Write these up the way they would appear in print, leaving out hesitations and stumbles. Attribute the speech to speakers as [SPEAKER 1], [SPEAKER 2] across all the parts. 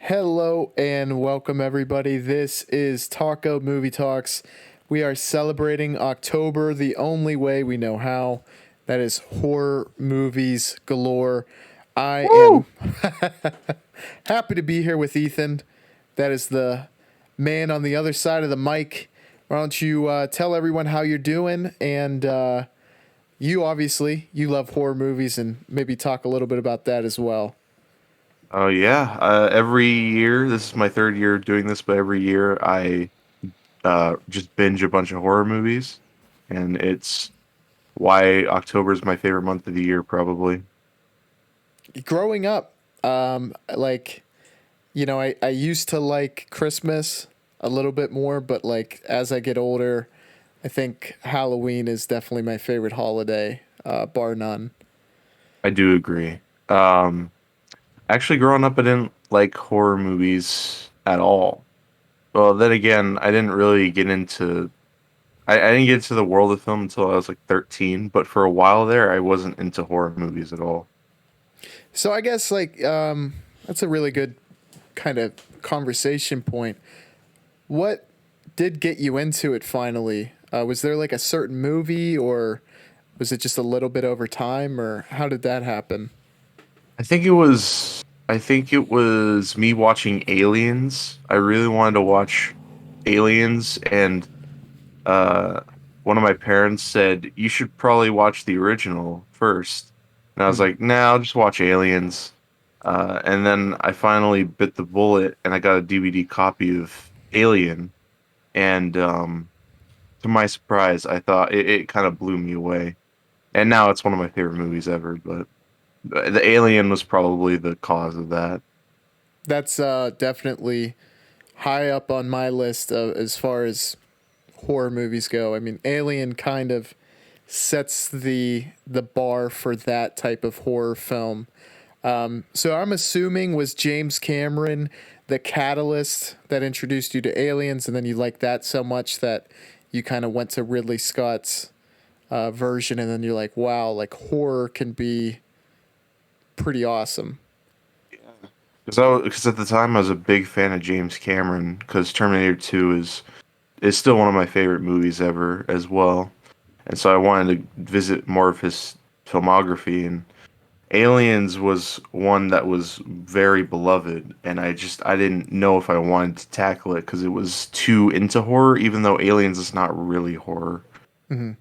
[SPEAKER 1] Hello and welcome, everybody. This is Taco Movie Talks. We are celebrating October the only way we know how. That is horror movies galore. I
[SPEAKER 2] Woo!
[SPEAKER 1] am happy to be here with Ethan. That is the man on the other side of the mic. Why don't you tell everyone how you're doing? And you obviously you love horror movies, and maybe talk a little bit about that as well.
[SPEAKER 2] Oh yeah. Every year, this is my third year doing this, but every year I just binge a bunch of horror movies, and it's why October is my favorite month of the year, probably.
[SPEAKER 1] Growing up, like I used to like Christmas a little bit more, but like as I get older, I think Halloween is definitely my favorite holiday, bar none.
[SPEAKER 2] I do agree. Um, Actually, growing up, I didn't like horror movies at all. Well, then again, I didn't really get into. I didn't get into the world of film until I was like 13, but for a while there, I wasn't into horror movies at all.
[SPEAKER 1] So I guess that's a really good kind of conversation point. What did get you into it finally? Was there like a certain movie, or was it just a little bit over time, or how did that happen?
[SPEAKER 2] I think it was me watching Aliens. I really wanted to watch Aliens, and uh one of my parents said you should probably watch the original first. And I was
[SPEAKER 1] Mhm.
[SPEAKER 2] like, "Nah, I'll just watch Aliens." And then I finally bit the bullet and I got a DVD copy of Alien, and to my surprise, I thought it kind of blew me away. And now it's one of my favorite movies ever, but the Alien was probably the cause of that.
[SPEAKER 1] That's definitely high up on my list as far as horror movies go. I mean, Alien kind of sets the bar for that type of horror film. So I'm assuming, was James Cameron the catalyst that introduced you to Aliens, and then you liked that so much that you kind of went to Ridley Scott's version, and then you're like, wow, like horror can be pretty awesome.
[SPEAKER 2] Because at the time I was a big fan of James Cameron, because Terminator 2 is still one of my favorite movies ever as well. And so I wanted to visit more of his filmography, and Aliens was one that was very beloved, and I didn't know if I wanted to tackle it because it was too into horror, even though Aliens is not really horror.
[SPEAKER 1] Mm-hmm.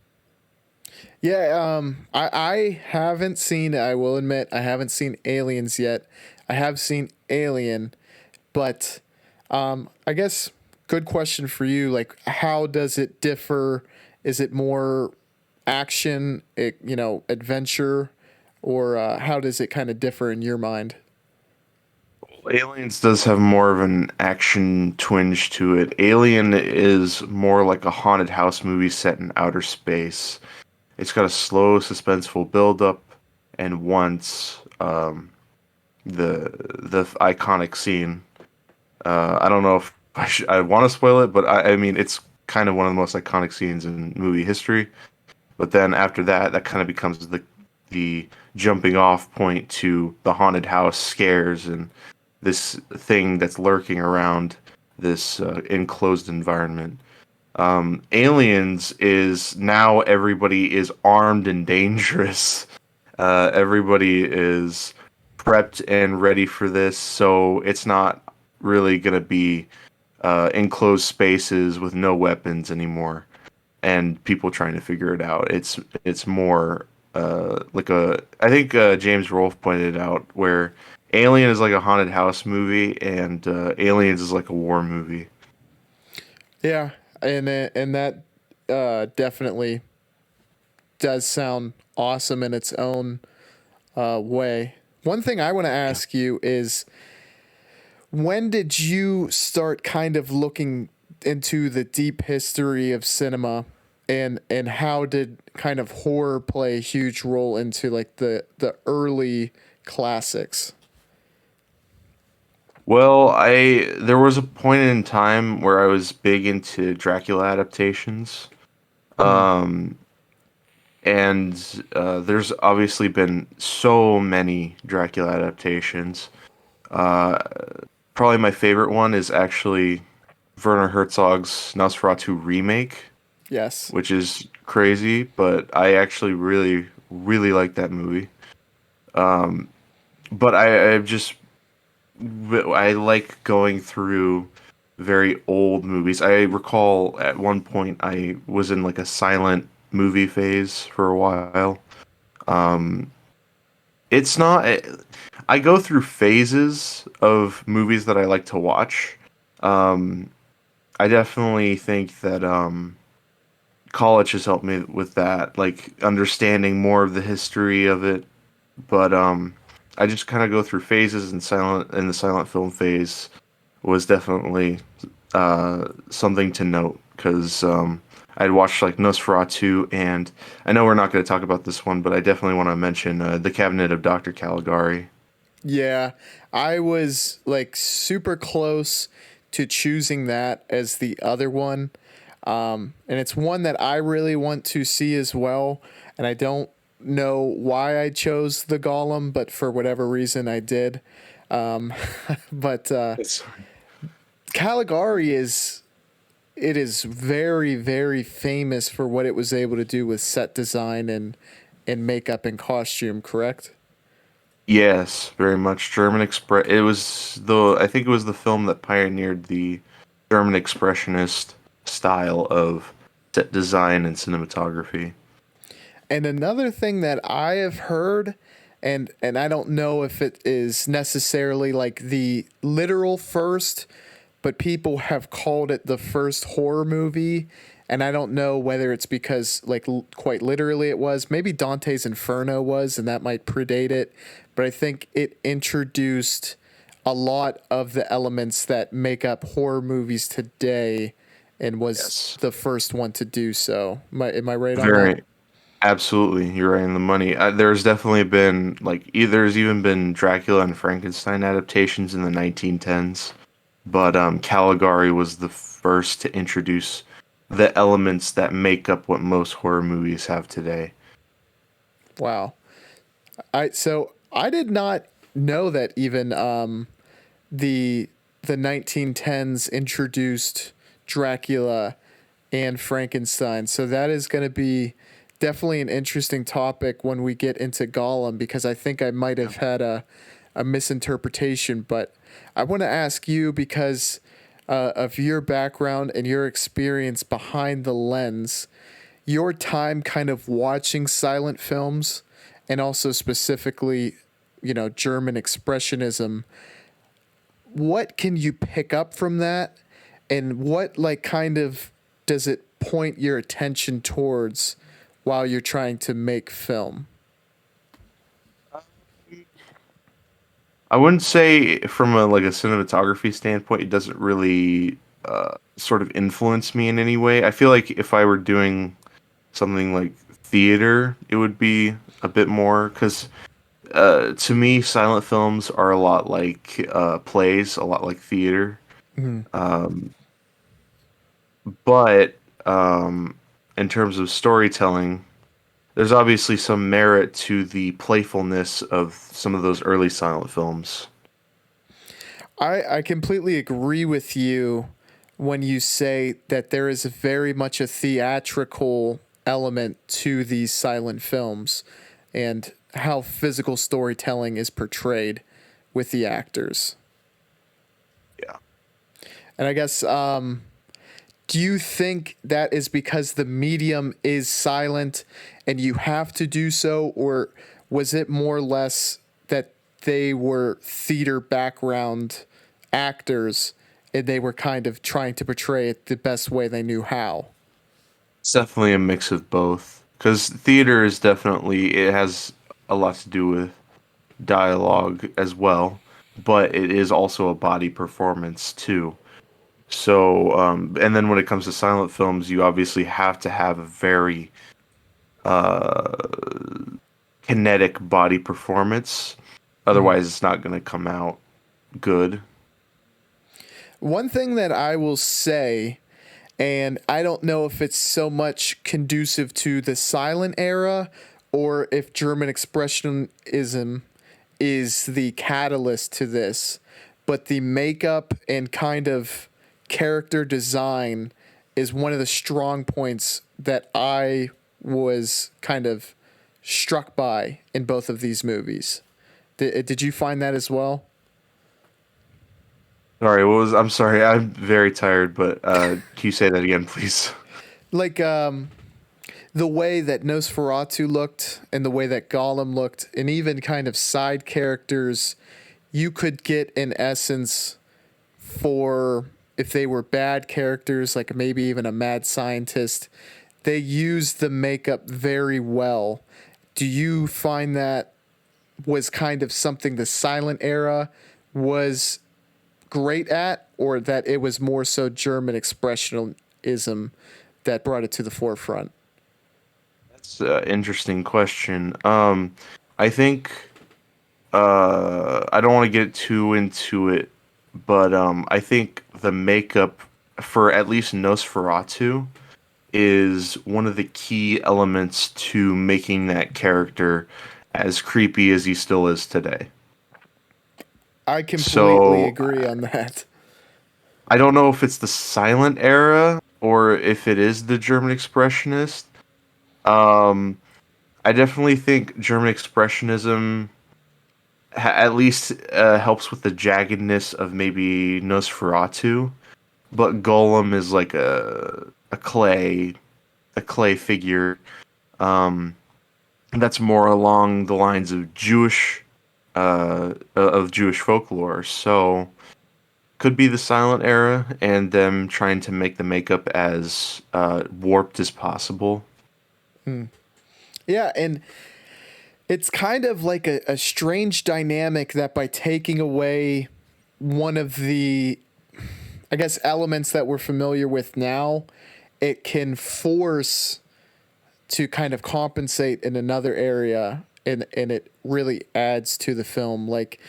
[SPEAKER 1] Yeah, I haven't seen. I will admit, I haven't seen Aliens yet. I have seen Alien, but I guess good question for you. Like, how does it differ? Is it more action, adventure, or how does it kind of differ in your mind?
[SPEAKER 2] Aliens does have more of an action twinge to it. Alien is more like a haunted house movie set in outer space. It's got a slow, suspenseful build-up, and once the iconic scene. I don't know if I want to spoil it, but I mean it's kind of one of the most iconic scenes in movie history. But then after that, that kind of becomes the jumping off point to the haunted house scares and this thing that's lurking around this enclosed environment. Aliens is now everybody is armed and dangerous. Everybody is prepped and ready for this, so it's not really gonna be enclosed spaces with no weapons anymore, and people trying to figure it out. It's more like a. I think James Rolfe pointed it out where Alien is like a haunted house movie, and Aliens is like a war movie.
[SPEAKER 1] Yeah, and that definitely does sound awesome in its own way. One thing I want to
[SPEAKER 2] Yeah.
[SPEAKER 1] ask you is, when did you start kind of looking into the deep history of cinema, and how did kind of horror play a huge role into like the early classics?
[SPEAKER 2] Well, I there was a point in time where I was big into Dracula adaptations.
[SPEAKER 1] Mm.
[SPEAKER 2] Um, and there's obviously been so many Dracula adaptations. Uh, probably my favorite one is actually Werner Herzog's Nosferatu remake,
[SPEAKER 1] Yes.
[SPEAKER 2] which is crazy, but I actually really, really like that movie. But I like going through very old movies. I recall at one point I was in like a silent movie phase for a while. It's not. I go through phases of movies that I like to watch. Um, I definitely think that college has helped me with that, like understanding more of the history of it. But I just kind of go through phases, and the silent film phase was definitely something to note because I'd watched like Nosferatu, and I know we're not going to talk about this one, but I definitely want to mention The Cabinet of Dr. Caligari.
[SPEAKER 1] Yeah, I was like super close to choosing that as the other one. And it's one that I really want to see as well. And I don't know why I chose the Golem, but for whatever reason I did. But
[SPEAKER 2] It's
[SPEAKER 1] Caligari is very, very famous for what it was able to do with set design and makeup and costume, correct?
[SPEAKER 2] Yes, very much German Express. It was the I think it was the film that pioneered the German Expressionist style of set design and cinematography.
[SPEAKER 1] And another thing that I have heard, and I don't know if it is necessarily like the literal first, but people have called it the first horror movie, and I don't know whether it's because like quite literally it was. Maybe Dante's Inferno was, and that might predate it, but I think it introduced a lot of the elements that make up horror movies today and was
[SPEAKER 2] Yes.
[SPEAKER 1] the first one to do so. Am I right on that?
[SPEAKER 2] Very absolutely, you're right in the money. There's definitely been like there's even been Dracula and Frankenstein adaptations in the 1910s, but Caligari was the first to introduce the elements that make up what most horror movies have today.
[SPEAKER 1] Wow. I did not know that even the the 1910s introduced Dracula and Frankenstein. So that is going to be definitely an interesting topic when we get into Gollum because I think I might have had a misinterpretation. But I want to ask you because of your background and your experience behind the lens, your time kind of watching silent films and also specifically, German expressionism, what can you pick up from that and what like kind of does it point your attention towards while you're trying to make film?
[SPEAKER 2] I wouldn't say from a like a cinematography standpoint, it doesn't really sort of influence me in any way. I feel like if I were doing something like theater, it would be a bit more because to me, silent films are a lot like plays, a lot like theater.
[SPEAKER 1] Mhm.
[SPEAKER 2] But in terms of storytelling, there's obviously some merit to the playfulness of some of those early silent films.
[SPEAKER 1] I completely agree with you when you say that there is very much a theatrical element to these silent films and how physical storytelling is portrayed with the actors.
[SPEAKER 2] Yeah.
[SPEAKER 1] And I guess, do you think that is because the medium is silent and you have to do so, or was it more or less that they were theater background actors and they were kind of trying to portray it the best way they knew how?
[SPEAKER 2] It's definitely a mix of both. Because theater is definitely, it has a lot to do with dialogue as well, but it is also a body performance too. So, and then when it comes to silent films, you obviously have to have a very kinetic body performance.
[SPEAKER 1] Mhm.
[SPEAKER 2] Otherwise, it's not going to come out good.
[SPEAKER 1] One thing that I will say, and I don't know if it's so much conducive to the silent era or if German Expressionism is the catalyst to this, but the makeup and kind of character design is one of the strong points that I was kind of struck by in both of these movies. Did you find that as well?
[SPEAKER 2] Sorry, what was? I'm sorry, I'm very tired, but can you say that again, please?
[SPEAKER 1] Like the way that Nosferatu looked and the way that Gollum looked, and even kind of side characters, you could get in essence for if they were bad characters, like maybe even a mad scientist, they used the makeup very well. Do you find that was kind of something the silent era was great at, or that it was more so German expressionism that brought it to the forefront?
[SPEAKER 2] That's an interesting question. I think I don't want to get too into it, but I think the makeup for at least Nosferatu is one of the key elements to making that character as creepy as he still is today.
[SPEAKER 1] I completely
[SPEAKER 2] So
[SPEAKER 1] agree on that.
[SPEAKER 2] I don't know if it's the silent era or if it is the German Expressionist. Um, I definitely think German Expressionism at least helps with the jaggedness of maybe Nosferatu, but Golem is like a clay figure. Um, that's more along the lines of Jewish folklore. So could be the silent era and them trying to make the makeup as warped as possible.
[SPEAKER 1] Yeah, and it's kind of like a strange dynamic that by taking away one of the, I guess, elements that we're familiar with now, it can force to kind of compensate in another area, and it really adds to the film. Like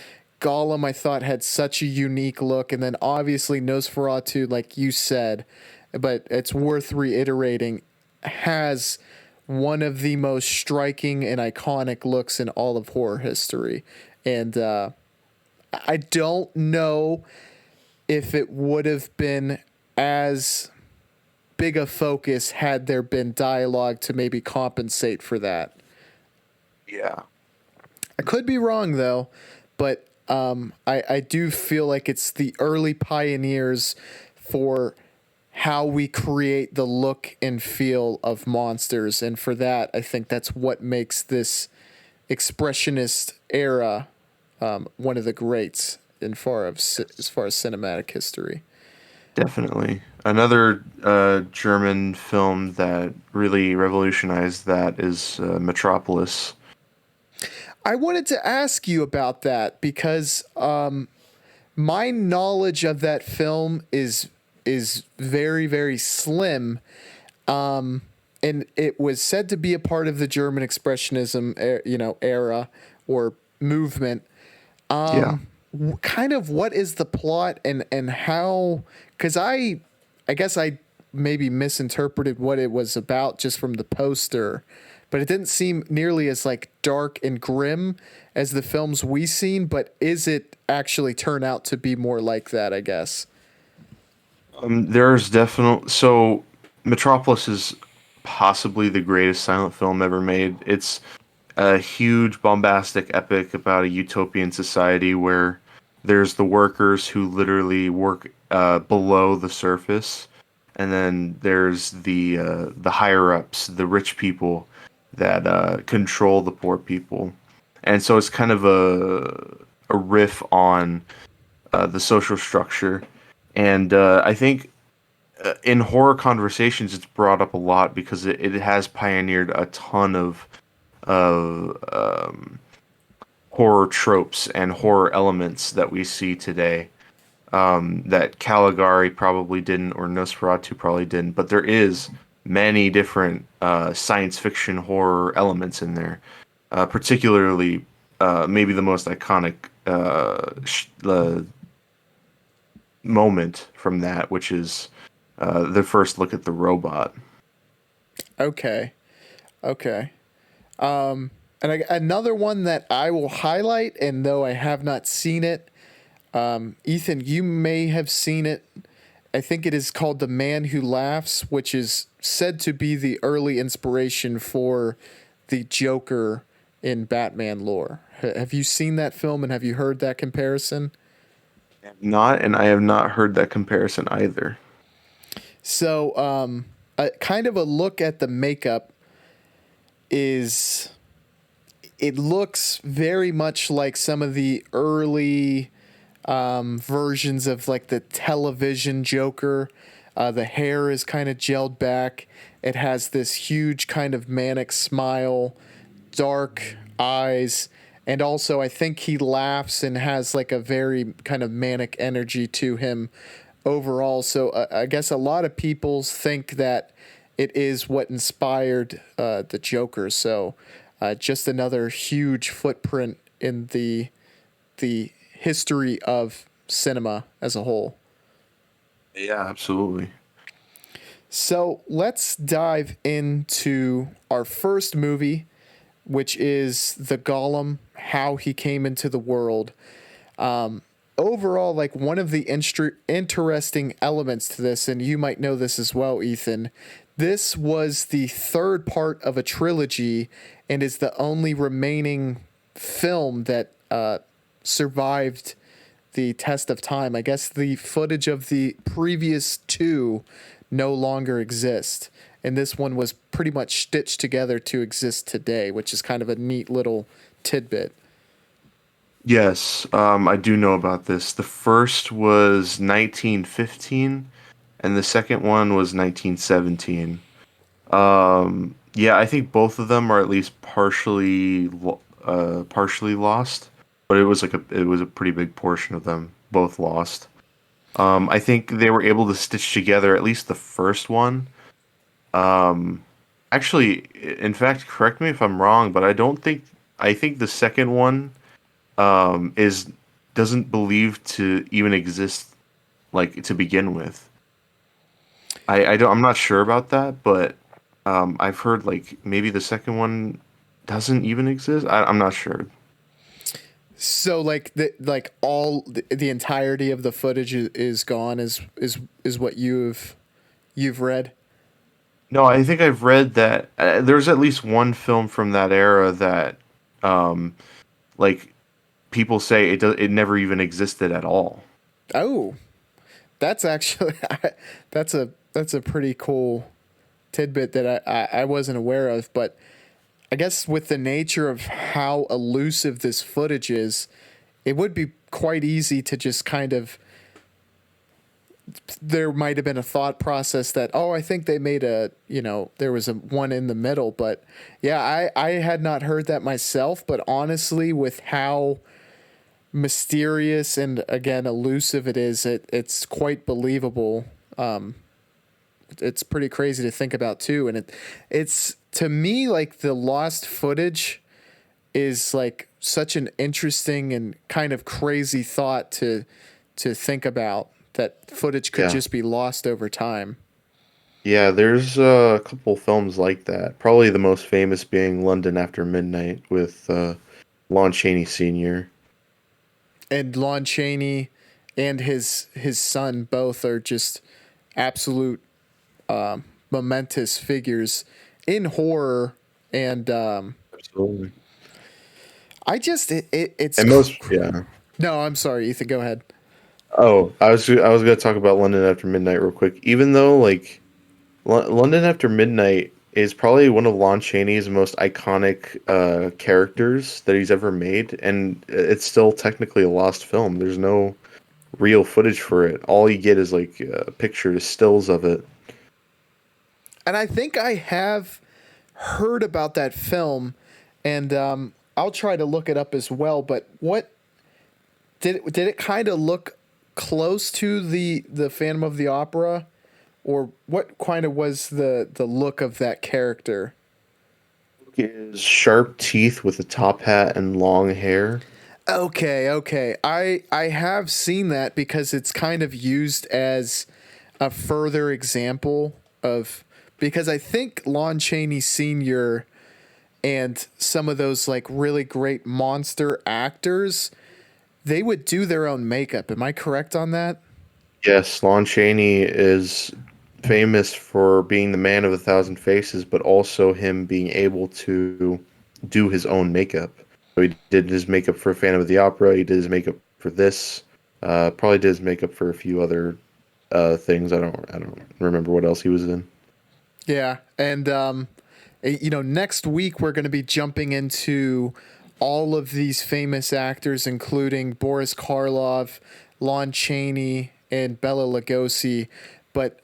[SPEAKER 1] Gollum, I thought had such a unique look, and then obviously Nosferatu, like you said, but it's worth reiterating, has one of the most striking and iconic looks in all of horror history. And I don't know if it would have been as big a focus had there been dialogue to maybe compensate for that.
[SPEAKER 2] Yeah.
[SPEAKER 1] I could be wrong though, but I do feel like it's the early pioneers for how we create the look and feel of monsters, and for that, I think that's what makes this expressionist era one of the greats as far as cinematic history.
[SPEAKER 2] Definitely. Another German film that really revolutionized that is Metropolis.
[SPEAKER 1] I wanted to ask you about that because my knowledge of that film is very very slim, and it was said to be a part of the German expressionism era or movement.
[SPEAKER 2] Yeah.
[SPEAKER 1] Kind of what is the plot and how, because I guess I maybe misinterpreted what it was about just from the poster, but it didn't seem nearly as like dark and grim as the films we seen. But is it actually turn out to be more like that, I guess?
[SPEAKER 2] There's definitely so Metropolis is possibly the greatest silent film ever made. It's a huge bombastic epic about a utopian society where there's the workers who literally work below the surface, and then there's the higher ups, the rich people that control the poor people, and so it's kind of a riff on the social structure, and I think in horror conversations it's brought up a lot because it has pioneered a ton of horror tropes and horror elements that we see today that Caligari probably didn't or Nosferatu probably didn't, but there is many different science fiction horror elements in there, particularly maybe the most iconic moment from that, which is the first look at the robot.
[SPEAKER 1] Okay, okay. And another one that I will highlight, and though I have not seen it, Ethan, you may have seen it. I think it is called The Man Who Laughs, which is said to be the early inspiration for the Joker in Batman lore. Have you seen that film and have you heard that comparison?
[SPEAKER 2] Not, and I have not heard that comparison either.
[SPEAKER 1] So, kind of a look at the makeup is it looks very much like some of the early versions of like the television Joker. The hair is kind of gelled back. It has this huge kind of manic smile, dark eyes, and also I think he laughs and has like a very kind of manic energy to him overall. So I guess a lot of people think that it is what inspired the Joker. So just another huge footprint in the history of cinema as a whole.
[SPEAKER 2] Yeah, absolutely.
[SPEAKER 1] So let's dive into our first movie, which is The Golem, how he came into the world. Overall, like one of the interesting elements to this, and you might know this as well, Ethan, this was the third part of a trilogy and is the only remaining film that survived the test of time. I guess the footage of the previous two no longer exist. And this one was pretty much stitched together to exist today, which is kind of a neat little tidbit.
[SPEAKER 2] Yes, I do know about this. The first was 1915, and the second one was 1917. Yeah, I think both of them are at least partially lost, but it was a pretty big portion of them both lost. I think they were able to stitch together at least the first one. Um, Actually, in fact, correct me if I'm wrong, but I think the second one is doesn't believe to even exist like to begin with. I'm not sure about that, but I've heard like maybe the second one doesn't even exist. I'm not sure.
[SPEAKER 1] So like the entirety of the footage is gone is what you've read.
[SPEAKER 2] No, I think I've read that there's at least one film from that era that um like people say it never even existed at all.
[SPEAKER 1] Oh, that's actually that's a pretty cool tidbit that I wasn't aware of. But I guess with the nature of how elusive this footage is, it would be quite easy to just kind of there might have been a thought process that I think they made a there was a one in the middle. But yeah, I had not heard that myself, but honestly with how mysterious and again elusive it is, it's quite believable. It's pretty crazy to think about too, and it's to me like the lost footage is like such an interesting and kind of crazy thought to think about that footage could
[SPEAKER 2] Yeah.
[SPEAKER 1] just be lost over time.
[SPEAKER 2] Yeah, there's a couple films like that. Probably the most famous being London After Midnight with Lon Chaney Sr.
[SPEAKER 1] And Lon Chaney and his son both are just absolute momentous figures in horror, and
[SPEAKER 2] Absolutely.
[SPEAKER 1] it's
[SPEAKER 2] And most, yeah.
[SPEAKER 1] no, I'm sorry, Ethan, go ahead.
[SPEAKER 2] Oh, I was gonna talk about London After Midnight real quick. Even though like London After Midnight is probably one of Lon Chaney's most iconic characters that he's ever made, and it's still technically a lost film. There's no real footage for it. All you get is like pictures, stills of it.
[SPEAKER 1] And I think I have heard about that film, and I'll try to look it up as well. But what did it kind of look close to the Phantom of the Opera, or what kind of was the look of that character?
[SPEAKER 2] Is sharp teeth with a top hat and long hair.
[SPEAKER 1] Okay, okay. I have seen that because it's kind of used as a further example of because I think Lon Chaney Sr. and some of those like really great monster actors they would do their own makeup. Am I correct on that?
[SPEAKER 2] Yes, Lon Chaney is famous for being the man of a thousand faces, but also him being able to do his own makeup. So he did his makeup for Phantom of the Opera. He did his makeup for this. Probably did his makeup for a few other things. I don't remember what else he was in.
[SPEAKER 1] Yeah, and next week we're going to be jumping into all of these famous actors, including Boris Karloff, Lon Chaney, and Bela Lugosi. But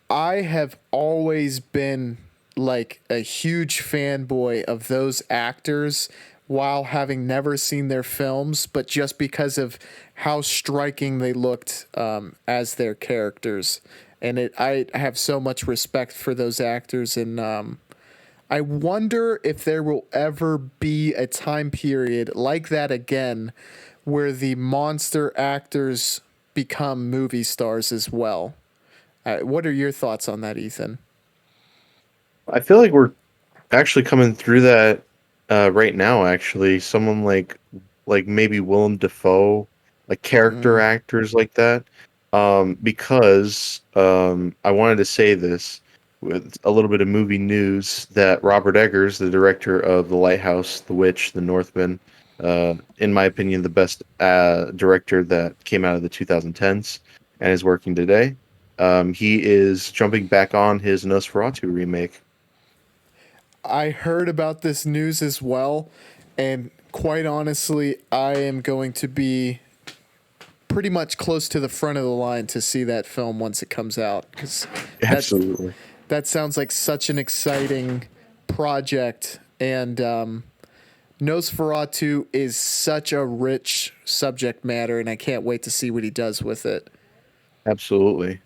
[SPEAKER 1] I have always been like a huge fanboy of those actors while having never seen their films, but just because of how striking they looked as their characters. I have so much respect for those actors, and I wonder if there will ever be a time period like that again where the monster actors become movie stars as well. What are your thoughts on that, Ethan?
[SPEAKER 2] I feel like we're actually coming through that right now. Actually, someone like maybe Willem Dafoe, like character
[SPEAKER 1] Mm.
[SPEAKER 2] actors like that. Because I wanted to say this with a little bit of movie news that Robert Eggers, the director of The Lighthouse, The Witch, The Northman, in my opinion, the best director that came out of the 2010s and is working today. He is jumping back on his Nosferatu remake.
[SPEAKER 1] I heard about this news as well, and quite honestly, I am going to be pretty much close to the front of the line to see that film once it comes out because that
[SPEAKER 2] Absolutely.
[SPEAKER 1] that sounds like such an exciting project, and Nosferatu is such a rich subject matter, and I can't wait to see what he does with it.
[SPEAKER 2] Absolutely.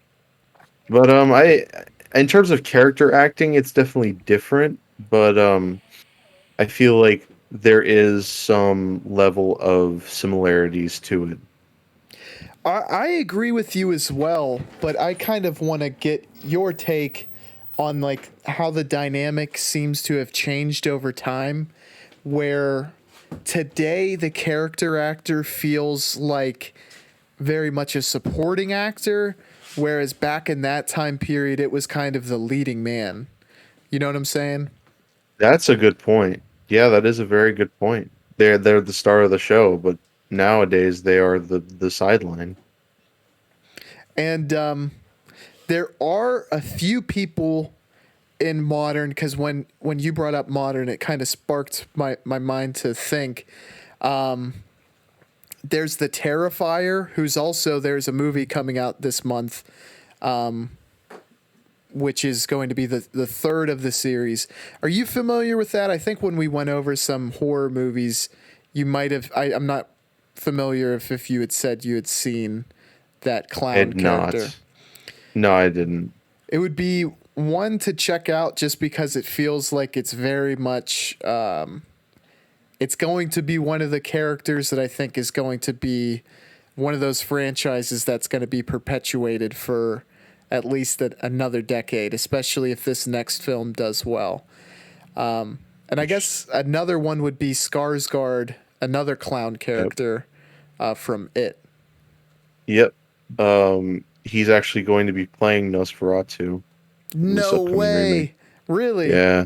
[SPEAKER 2] But in terms of character acting, it's definitely different. But I feel like there is some level of similarities to it.
[SPEAKER 1] I agree with you as well, but I kind of want to get your take on like how the dynamic seems to have changed over time, where today the character actor feels like very much a supporting actor, whereas back in that time period it was kind of the leading man. You know what I'm saying?
[SPEAKER 2] That's a good point. Yeah, that is a very good point. They're the star of the show, but nowadays they are the sideline.
[SPEAKER 1] And there are a few people in modern, because when you brought up modern, it kind of sparked my mind to think. There's the Terrifier, who's also there's a movie coming out this month, which is going to be the third of the series. Are you familiar with that? I think when we went over some horror movies, you might have. I'm not familiar if you had said you had seen that
[SPEAKER 2] I
[SPEAKER 1] clown
[SPEAKER 2] had
[SPEAKER 1] character.
[SPEAKER 2] not. No, I didn't.
[SPEAKER 1] It would be one to check out just because it feels like it's very much. It's going to be one of the characters that I think is going to be one of those franchises that's going to be perpetuated for at least another decade, especially if this next film does well. And I guess another one would be Skarsgård, another clown
[SPEAKER 2] Yep.
[SPEAKER 1] character from It.
[SPEAKER 2] Yep. He's actually going to be playing Nosferatu in this
[SPEAKER 1] No
[SPEAKER 2] upcoming remake.
[SPEAKER 1] way. Really?
[SPEAKER 2] Yeah.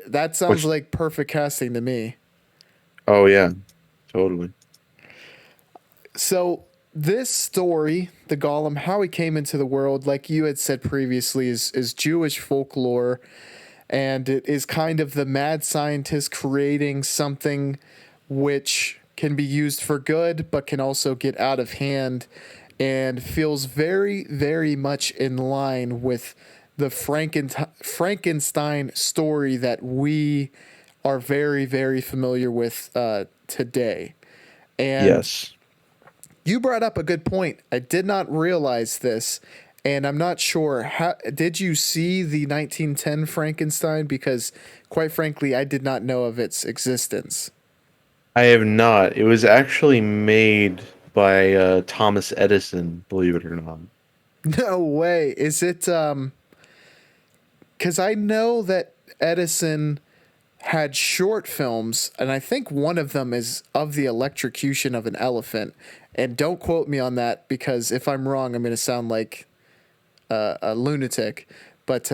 [SPEAKER 1] That sounds
[SPEAKER 2] Which
[SPEAKER 1] like perfect casting to me.
[SPEAKER 2] oh yeah, totally.
[SPEAKER 1] So this story, the Golem, how he came into the world, like you had said previously, is Jewish folklore, and it is kind of the mad scientist creating something which can be used for good, but can also get out of hand, and feels very, very much in line with the Frankenstein story that we are very, very familiar with today. And
[SPEAKER 2] Yes.
[SPEAKER 1] you brought up a good point. I did not realize this, and I'm not sure. How did you see the 1910 Frankenstein? Because, quite frankly, I did not know of its existence.
[SPEAKER 2] I have not. It was actually made by Thomas Edison, believe it or not.
[SPEAKER 1] No way. Is it? Because I know that Edison had short films, and I think one of them is of the electrocution of an elephant. And don't quote me on that, because if I'm wrong, I'm going to sound like a lunatic. But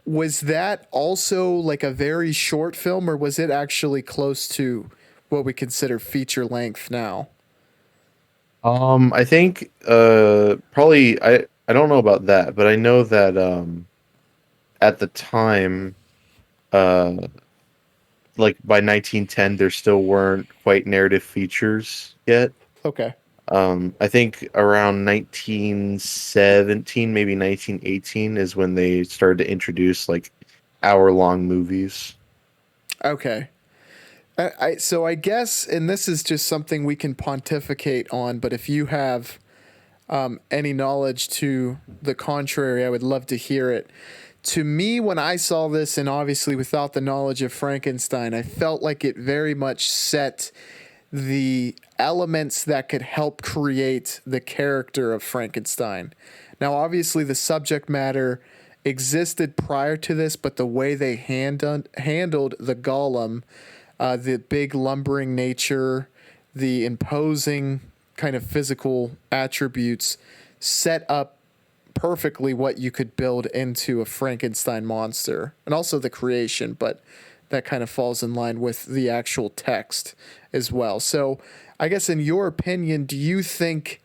[SPEAKER 1] was that also like a very short film, or was it actually close to what we consider feature length now?
[SPEAKER 2] I think probably I don't know about that, but I know that at the time uh like by 1910 there still weren't quite narrative features yet.
[SPEAKER 1] Okay.
[SPEAKER 2] I think around 1917, maybe 1918 is when they started to introduce like hour-long movies.
[SPEAKER 1] Okay. So I guess, and this is just something we can pontificate on, but if you have any knowledge to the contrary, I would love to hear it. To me, when I saw this, and obviously without the knowledge of Frankenstein, I felt like it very much set the elements that could help create the character of Frankenstein. Now, obviously, the subject matter existed prior to this, but the way they handled the golem, the big lumbering nature, the imposing kind of physical attributes, set up perfectly what you could build into a Frankenstein monster, and also the creation, but that kind of falls in line with the actual text as well. So, I guess, in your opinion, do you think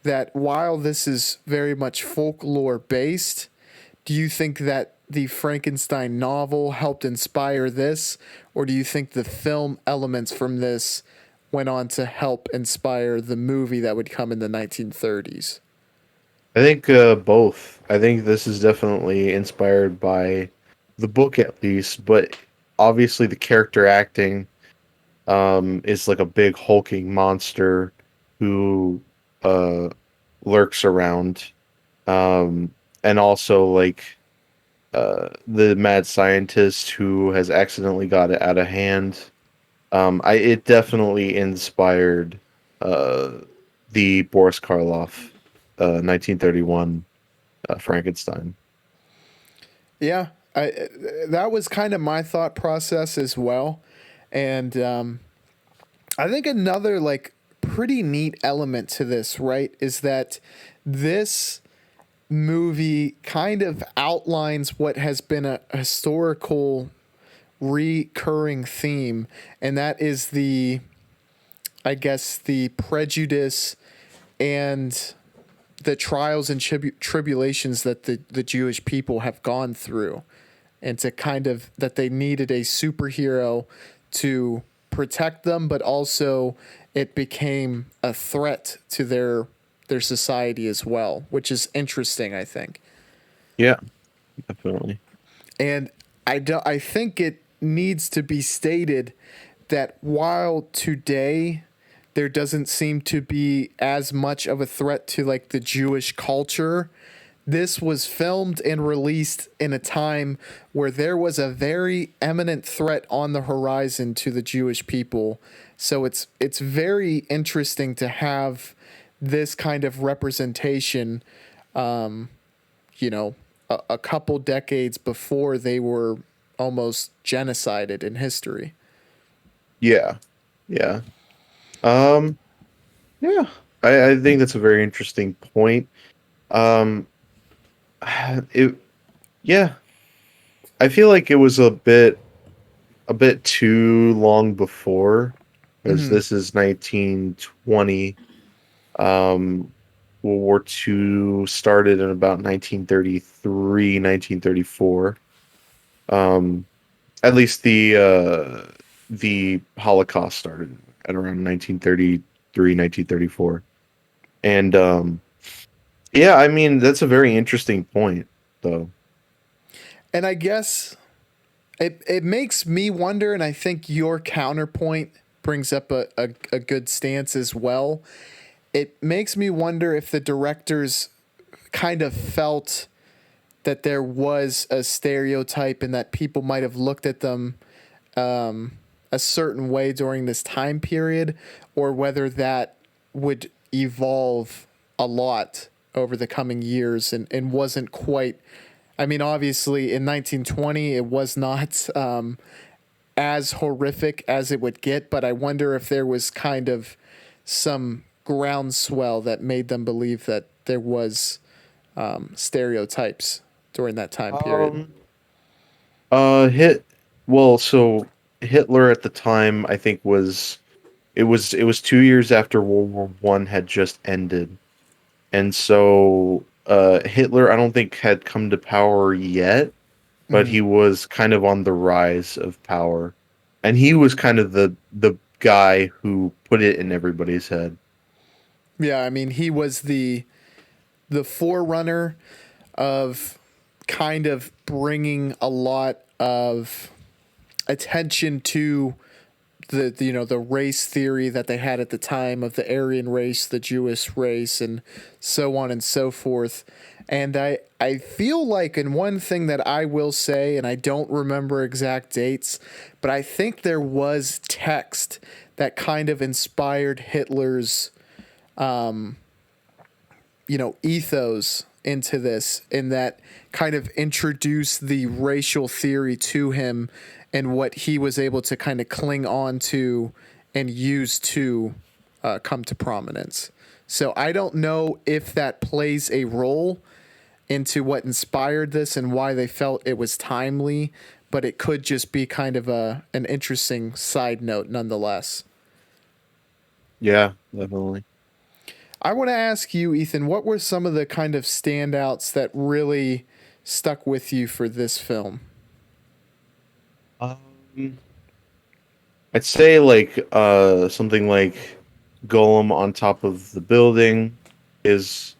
[SPEAKER 1] that while this is very much folklore based, do you think that the Frankenstein novel helped inspire this, or do you think the film elements from this went on to help inspire the movie that would come in the 1930s?
[SPEAKER 2] I think both. I think this is definitely inspired by the book at least, but obviously the character acting is like a big hulking monster who uh, lurks around, um, and also like the mad scientist who has accidentally got it out of hand. It definitely inspired uh, the Boris Karloff 1931 Frankenstein.
[SPEAKER 1] Yeah, that was kind of my thought process as well. And I think another like pretty neat element to this, right, is that this movie kind of outlines what has been a historical recurring theme, and that is I guess, the prejudice and the trials and tribulations that the Jewish people have gone through, and to kind of that they needed a superhero to protect them, but also it became a threat to their society as well, which is interesting, I think.
[SPEAKER 2] Yeah, definitely.
[SPEAKER 1] And I think it needs to be stated that while today there doesn't seem to be as much of a threat to like the Jewish culture, this was filmed and released in a time where there was a very eminent threat on the horizon to the Jewish people. So it's very interesting to have this kind of representation, you know, a couple decades before they were almost genocided in history.
[SPEAKER 2] Yeah, yeah, um, yeah. I think that's a very interesting point. Um, it yeah, I feel like it was a bit too long before, because
[SPEAKER 1] Hmm.
[SPEAKER 2] this is 1920. Um, World War II started in about 1933, 1934. Um, at least the Holocaust started at around 1933, 1934. And yeah, I mean that's a very interesting point, though.
[SPEAKER 1] And I guess it makes me wonder, and I think your counterpoint brings up a good stance as well. It makes me wonder if the directors kind of felt that there was a stereotype and that people might have looked at them a certain way during this time period, or whether that would evolve a lot over the coming years and wasn't quite I mean, obviously, in 1920, it was not as horrific as it would get, but I wonder if there was kind of some groundswell that made them believe that there was stereotypes during that time period.
[SPEAKER 2] Um, hit well, so Hitler at the time, I think it was 2 years after World War One had just ended, and so Hitler I don't think had come to power yet, but
[SPEAKER 1] Mm-hmm.
[SPEAKER 2] he was kind of on the rise of power, and he was kind of the guy who put it in everybody's head.
[SPEAKER 1] Yeah, I mean, he was the forerunner of kind of bringing a lot of attention to the race theory that they had at the time of the Aryan race, the Jewish race, and so on and so forth. And I feel like, and one thing that I will say, and I don't remember exact dates, but I think there was text that kind of inspired Hitler's ethos into this, and that kind of introduced the racial theory to him and what he was able to kind of cling on to and use to come to prominence. So I don't know if that plays a role into what inspired this and why they felt it was timely, but it could just be kind of an interesting side note nonetheless.
[SPEAKER 2] Yeah, definitely.
[SPEAKER 1] I want to ask you, Ethan, what were some of the kind of standouts that really stuck with you for this film?
[SPEAKER 2] Um, I'd say like something like Golem on top of the building is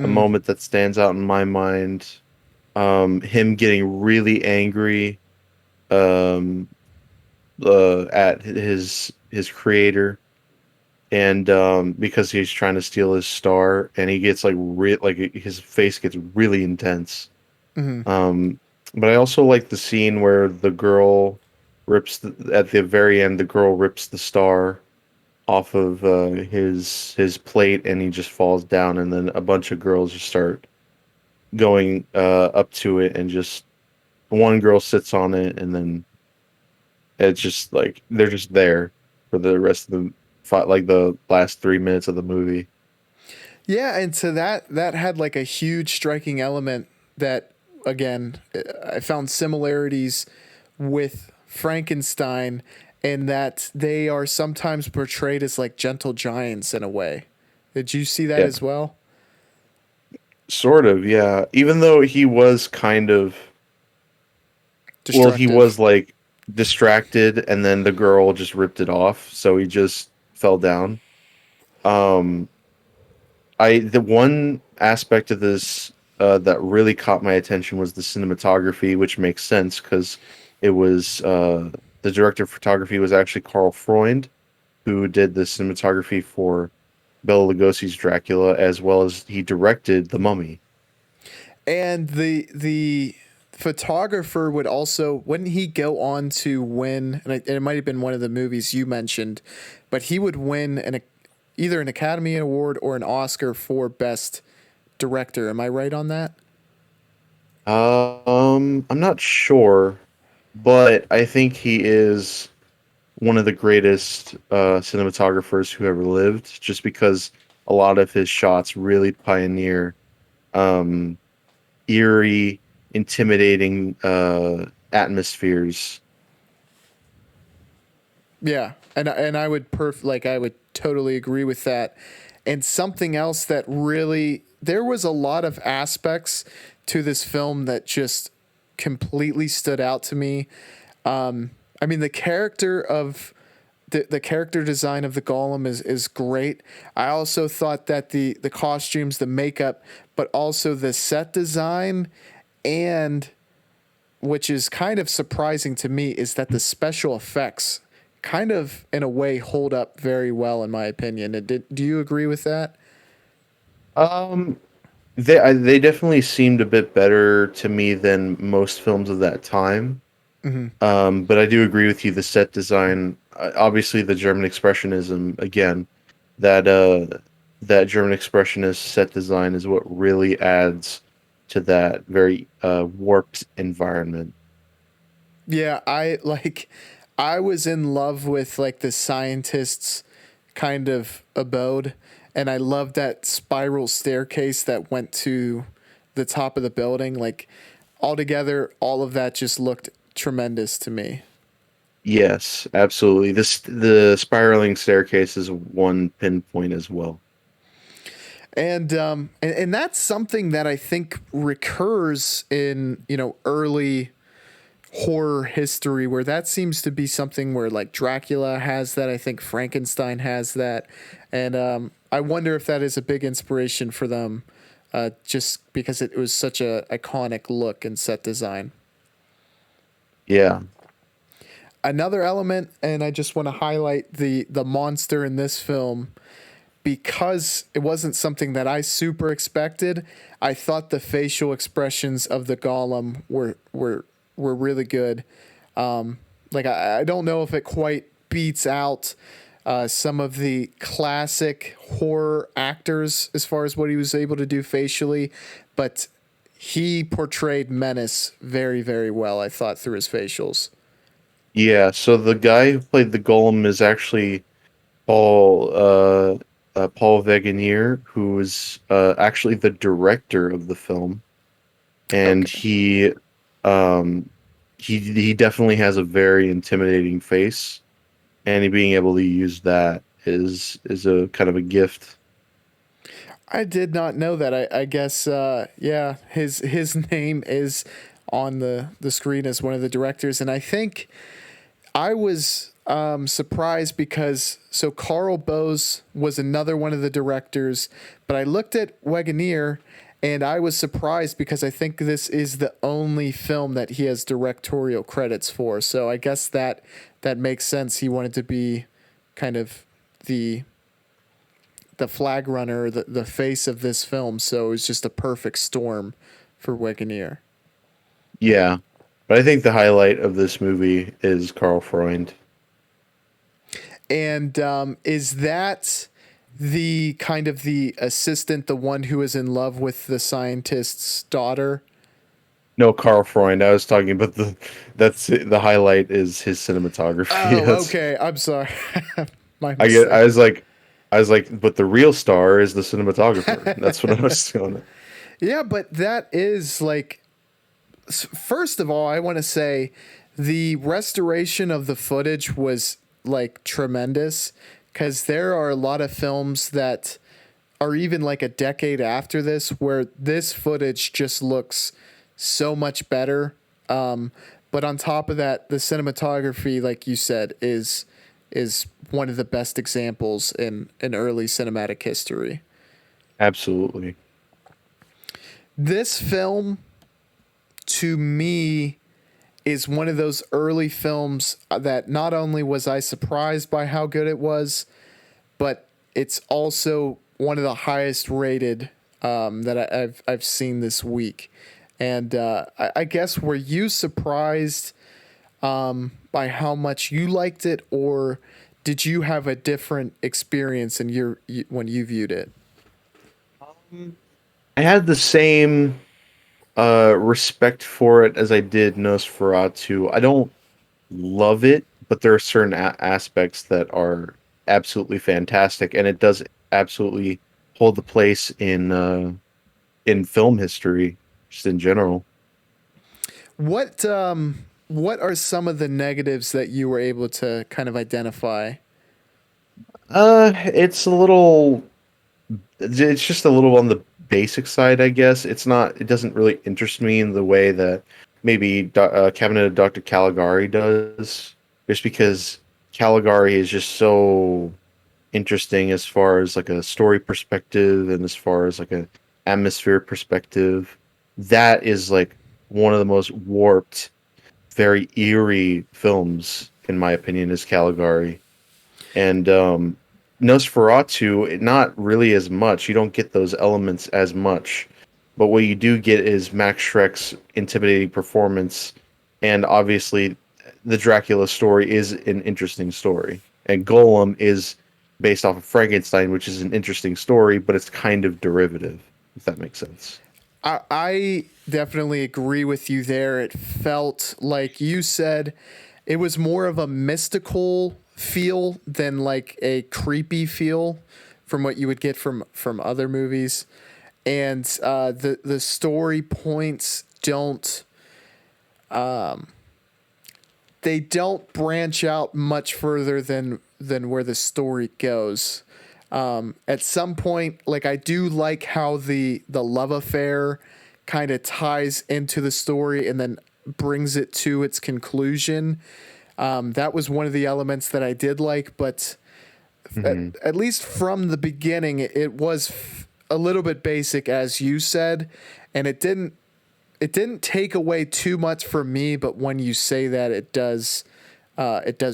[SPEAKER 2] a
[SPEAKER 1] Mm,
[SPEAKER 2] moment that stands out in my mind. Him getting really angry um, at his creator, and because he's trying to steal his star, and he gets like his face gets really intense.
[SPEAKER 1] mm,
[SPEAKER 2] Um, but I also like the scene where the girl at the very end. The girl rips the star off of his plate, and he just falls down, and then a bunch of girls just start going up to it, and just one girl sits on it, and then it's just like they're just there for the rest of the like the last 3 minutes of the movie.
[SPEAKER 1] yeah, and so that had like a huge striking element that, again, I found similarities with Frankenstein in that they are sometimes portrayed as like gentle giants in a way. Did you see that
[SPEAKER 2] Yeah,
[SPEAKER 1] as well?
[SPEAKER 2] sort of. Yeah, even though he was kind of well, he
[SPEAKER 1] Destructive.
[SPEAKER 2] was like distracted, and then the girl just ripped it off, so he just fell down. Um, the one aspect of this that really caught my attention was the cinematography, which makes sense because it was the director of photography was actually Carl Freund, who did the cinematography for Bela Lugosi's Dracula, as well as he directed The Mummy.
[SPEAKER 1] And the photographer would also, wouldn't he go on to win, and it might have been one of the movies you mentioned, but he would win either an Academy Award or an Oscar for best director. Am I right on that?
[SPEAKER 2] I'm not sure, but I think he is one of the greatest cinematographers who ever lived, just because a lot of his shots really pioneer um, eerie, intimidating atmospheres.
[SPEAKER 1] Yeah, and I would I would totally agree with that. And something else that really, there was a lot of aspects to this film that just completely stood out to me. I mean, the character design of the golem is great. I also thought that the costumes, the makeup, but also the set design, and which is kind of surprising to me, is that the special effects kind of in a way hold up very well in my opinion. Do you agree with that?
[SPEAKER 2] Um, they definitely seemed a bit better to me than most films of that time.
[SPEAKER 1] Mm-hmm.
[SPEAKER 2] But I do agree with you. The set design, obviously, the German Expressionism again. That that German Expressionist set design is what really adds to that very warped environment.
[SPEAKER 1] Yeah, I was in love with like the scientist's kind of abode, and I loved that spiral staircase that went to the top of the building. Like altogether, all of that just looked tremendous to me.
[SPEAKER 2] Yes, absolutely. The spiraling staircase is one pinpoint as well.
[SPEAKER 1] And that's something that I think recurs in, early horror history, where that seems to be something where like Dracula has that. I think Frankenstein has that. And I wonder if that is a big inspiration for them, just because it was such a iconic look and set design.
[SPEAKER 2] Yeah.
[SPEAKER 1] Another element, and I just want to highlight the monster in this film, because it wasn't something that I super expected. I thought the facial expressions of the golem were really good. Like I don't know if it quite beats out some of the classic horror actors as far as what he was able to do facially, but he portrayed menace very, very well, I thought, through his facials.
[SPEAKER 2] Yeah, so the guy who played the Golem is actually Paul Wegener, who is actually the director of the film, and
[SPEAKER 1] Okay.
[SPEAKER 2] um, he definitely has a very intimidating face, and he being able to use that is a kind of a gift.
[SPEAKER 1] I did not know that. I guess yeah, his name is on the screen as one of the directors, and I think I was surprised because so Carl Bose was another one of the directors, but I looked at Wegener and I was surprised because I think this is the only film that he has directorial credits for. So I guess that makes sense. He wanted to be kind of the the flag runner, the face of this film. So it was just a perfect storm for Wegener.
[SPEAKER 2] Yeah, but I think the highlight of this movie is Carl Freund.
[SPEAKER 1] And is that the kind of the assistant, the one who is in love with the scientist's daughter?
[SPEAKER 2] No, Carl Freund. I was talking about the highlight is his cinematography.
[SPEAKER 1] Oh,
[SPEAKER 2] Yes.
[SPEAKER 1] okay. I'm sorry. My
[SPEAKER 2] I get.
[SPEAKER 1] mistake.
[SPEAKER 2] I was like, but the real star is the cinematographer. That's what I was doing.
[SPEAKER 1] Yeah, but that is like, first of all, I want to say the restoration of the footage was like tremendous, because there are a lot of films that are even like a decade after this where this footage just looks so much better. But on top of that, the cinematography, like you said, is one of the best examples in early cinematic history.
[SPEAKER 2] Absolutely.
[SPEAKER 1] This film, to me, is one of those early films that not only was I surprised by how good it was, but it's also one of the highest rated that I've seen this week. And I guess, were you surprised by how much you liked it, or did you have a different experience when you viewed it?
[SPEAKER 2] I had the same respect for it as I did Nosferatu. I don't love it, but there are certain aspects that are absolutely fantastic, and it does absolutely hold the place in film history, just in general.
[SPEAKER 1] What are some of the negatives that you were able to kind of identify?
[SPEAKER 2] It's a little. It's just a little on the basic side, I guess. It's not. It doesn't really interest me in the way that maybe Cabinet of Dr. Caligari does, just because Caligari is just so interesting as far as like a story perspective and as far as like a atmosphere perspective. That is like one of the most warped, very eerie films, in my opinion, is Caligari. And Nosferatu, not really as much. You don't get those elements as much. But what you do get is Max Schreck's intimidating performance, and obviously the Dracula story is an interesting story. And Golem is based off of Frankenstein, which is an interesting story, but it's kind of derivative, if that makes sense.
[SPEAKER 1] I definitely agree with you there. It felt like you said it was more of a mystical feel than like a creepy feel from what you would get from other movies. And the story points don't they don't branch out much further than where the story goes. At some point, like I do like how the love affair kind of ties into the story and then brings it to its conclusion. That was one of the elements that I did like, but
[SPEAKER 2] Hmm.
[SPEAKER 1] at least from the beginning, it was a little bit basic, as you said, and it didn't take away too much from me. But when you say that, it does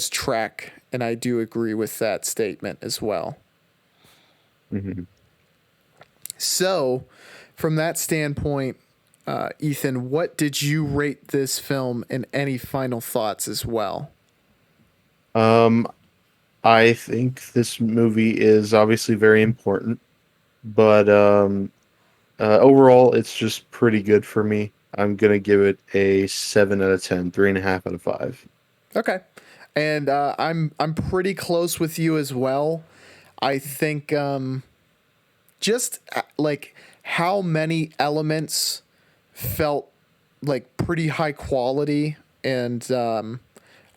[SPEAKER 1] track, and I do agree with that statement as well.
[SPEAKER 2] Hmm.
[SPEAKER 1] So, from that standpoint, Ethan, what did you rate this film, and any final thoughts as well?
[SPEAKER 2] Um, I think this movie is obviously very important, but overall, it's just pretty good for me. I'm gonna give it a 7 out of 10, 3.5 out of 5.
[SPEAKER 1] Okay, and I'm pretty close with you as well. I think just like how many elements felt like pretty high quality, and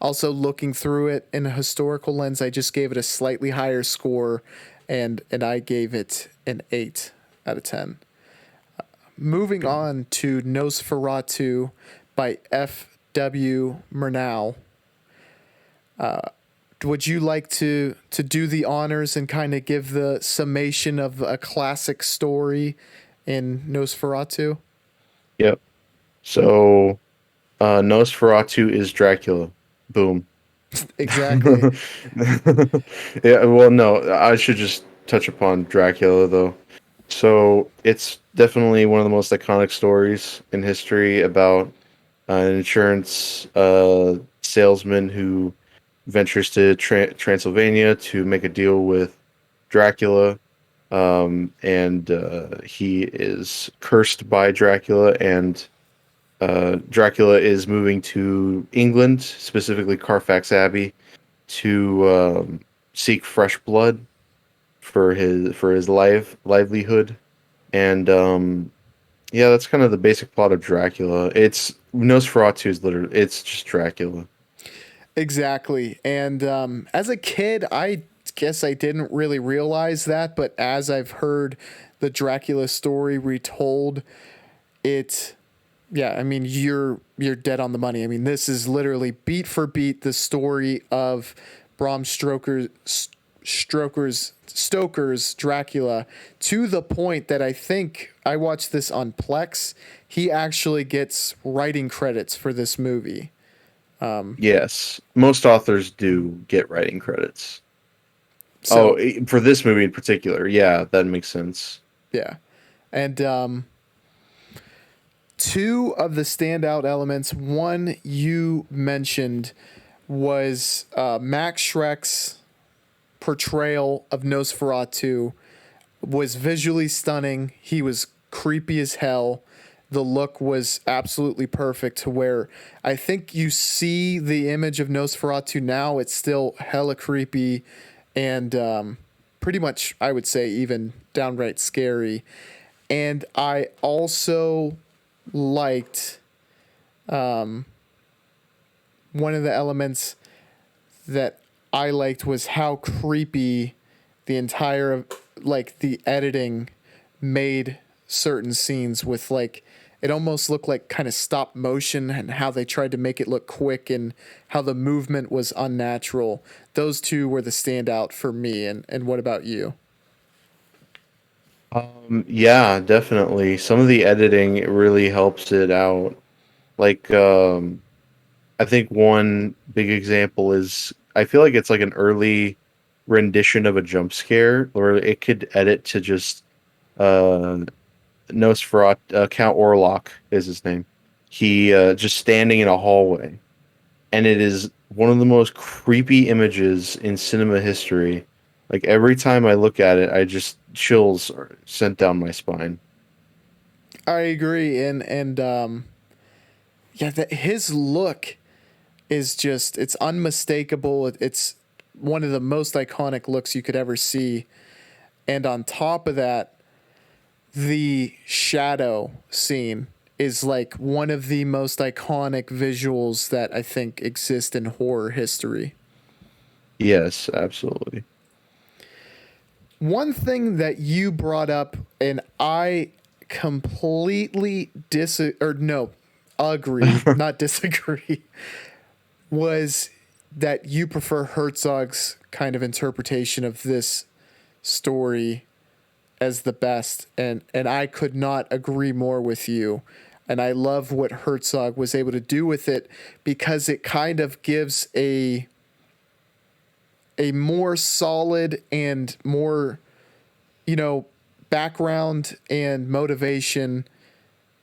[SPEAKER 1] also looking through it in a historical lens, I just gave it a slightly higher score, and I gave it an 8 out of 10. Moving on to Nosferatu by F.W. Murnau. Would you like to do the honors and kind of give the summation of a classic story in Nosferatu?
[SPEAKER 2] Yep. So, Nosferatu is Dracula. Boom.
[SPEAKER 1] Exactly.
[SPEAKER 2] Yeah, well, no, I should just touch upon Dracula though. So it's definitely one of the most iconic stories in history about an insurance salesman who ventures to Transylvania to make a deal with Dracula. And he is cursed by Dracula, and Dracula is moving to England, specifically Carfax Abbey, to seek fresh blood for his livelihood. And yeah, that's kind of the basic plot of Dracula. It's Nosferatu is literally it's just Dracula.
[SPEAKER 1] Exactly. And as a kid, I guess I didn't really realize that, but as I've heard the Dracula story retold, it yeah, I mean you're dead on the money. I mean, this is literally beat for beat the story of Bram Stoker's Dracula, to the point that I think I watched this on Plex. He actually gets writing credits for this movie.
[SPEAKER 2] Yes, most authors do get writing credits. Oh,
[SPEAKER 1] So
[SPEAKER 2] for this movie in particular, yeah, that makes sense.
[SPEAKER 1] yeah, and two of the standout elements. One you mentioned was Max Schreck's portrayal of Nosferatu was visually stunning. He was creepy as hell. The look was absolutely perfect to where I think you see the image of Nosferatu now. It's still hella creepy and pretty much, I would say, even downright scary. And I also liked one of the elements that I liked was how creepy the entire like the editing made certain scenes with like it almost looked like kind of stop motion, and how they tried to make it look quick and how the movement was unnatural. Those two were the standout for me. And what about you?
[SPEAKER 2] Yeah, definitely. Some of the editing really helps it out. Like, I think one big example is I feel like it's like an early rendition of a jump scare, where it could edit to just uh, Nosferatu, Count Orlok is his name. He just standing in a hallway, and it is one of the most creepy images in cinema history. Like every time I look at it, I just chills are sent down my spine.
[SPEAKER 1] I agree, and yeah, his look is just it's unmistakable. It's one of the most iconic looks you could ever see, and on top of that, the shadow scene is like one of the most iconic visuals that I think exist in horror history.
[SPEAKER 2] Yes, absolutely.
[SPEAKER 1] One thing that you brought up, and I completely agree, not disagree, was that you prefer Herzog's kind of interpretation of this story as the best, and I could not agree more with you. And I love what Herzog was able to do with it because it kind of gives a more solid and more, you know, background and motivation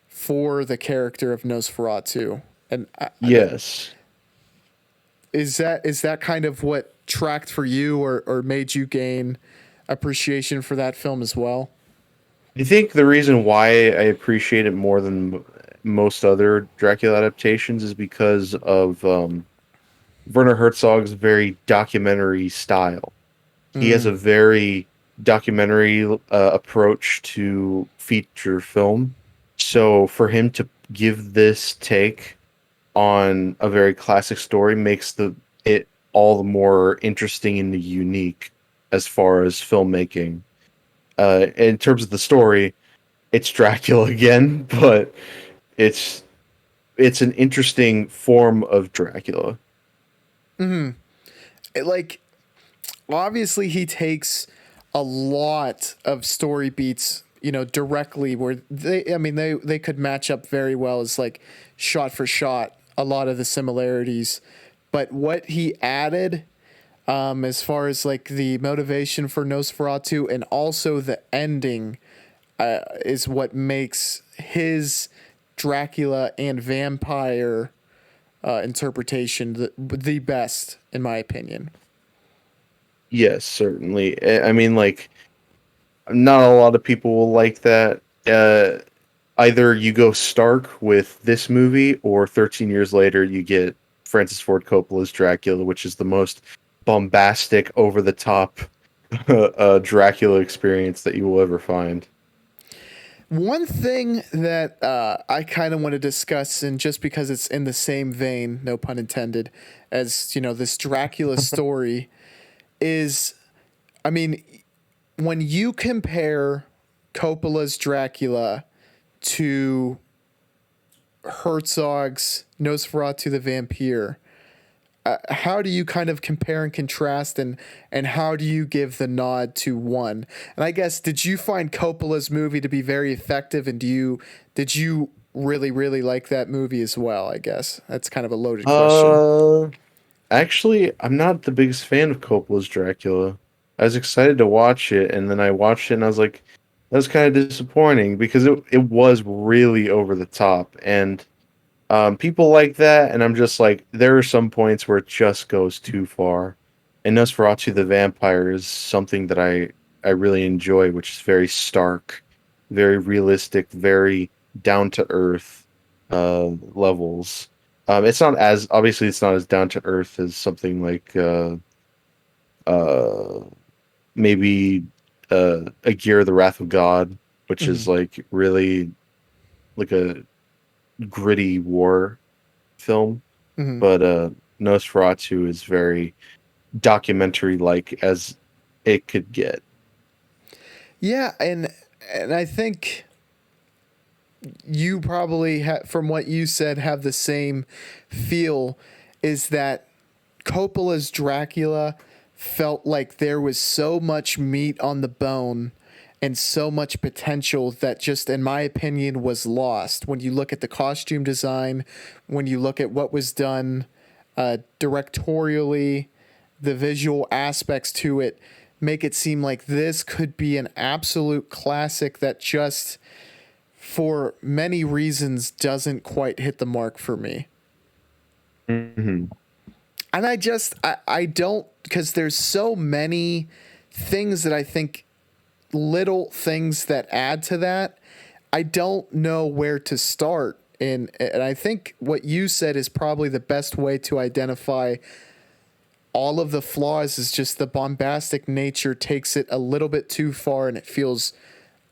[SPEAKER 1] for the character of Nosferatu. And
[SPEAKER 2] Yes.
[SPEAKER 1] is that kind of what tracked for you, or made you gain appreciation for that film as well?
[SPEAKER 2] I think the reason why I appreciate it more than most other Dracula adaptations is because of Werner Herzog's very documentary style. He has
[SPEAKER 1] Mm.
[SPEAKER 2] a very documentary approach to feature film. So for him to give this take on a very classic story makes it all the more interesting and unique as far as filmmaking. In terms of the story, it's Dracula again, but it's it's an interesting form of Dracula.
[SPEAKER 1] Like, obviously he takes a lot of story beats, directly where they could match up very well as like shot for shot a lot of the similarities, but what he added, as far as like the motivation for Nosferatu and also the ending, is what makes his Dracula and vampire interpretation the best in my opinion.
[SPEAKER 2] Yes, certainly. I mean, like, not a lot of people will like that. Either you go Stark with this movie, or 13 years later, you get Francis Ford Coppola's Dracula, which is the most bombastic, over the top Dracula experience that you will ever find.
[SPEAKER 1] One thing that I kind of want to discuss, and just because it's in the same vein, no pun intended, as this Dracula story, is, I mean, when you compare Coppola's Dracula to Herzog's Nosferatu the Vampire, how do you kind of compare and contrast, and how do you give the nod to one? And I guess, did you find Coppola's movie to be very effective, and did you really like that movie as well? I guess that's kind of a loaded question.
[SPEAKER 2] Uh, Actually, I'm not the biggest fan of Coppola's Dracula. I was excited to watch it, and then I watched it, and I was like, that was kind of disappointing because it was really over the top, and people like that, and I'm just like, there are some points where it just goes too far. And Nosferatu the Vampire is something that I really enjoy, which is very stark, very realistic, very down to earth levels. It's not as obviously it's not as down to earth as something like uh, maybe Aguirre, the Wrath of God, which
[SPEAKER 1] Hmm.
[SPEAKER 2] is like really like a gritty war film.
[SPEAKER 1] Hmm.
[SPEAKER 2] But Nosferatu is very documentary like as it could get.
[SPEAKER 1] Yeah, and I think you probably from what you said, have the same feel. Is that Coppola's Dracula felt like there was so much meat on the bone and so much potential that just, in my opinion, was lost when you look at the costume design, when you look at what was done directorially, the visual aspects to it make it seem like this could be an absolute classic that just, for many reasons, doesn't quite hit the mark for me.
[SPEAKER 2] Hmm.
[SPEAKER 1] And I don't, because there's so many things that I think, little things that add to that. I don't know where to start. And I think what you said is probably the best way to identify all of the flaws is just the bombastic nature takes it a little bit too far and it feels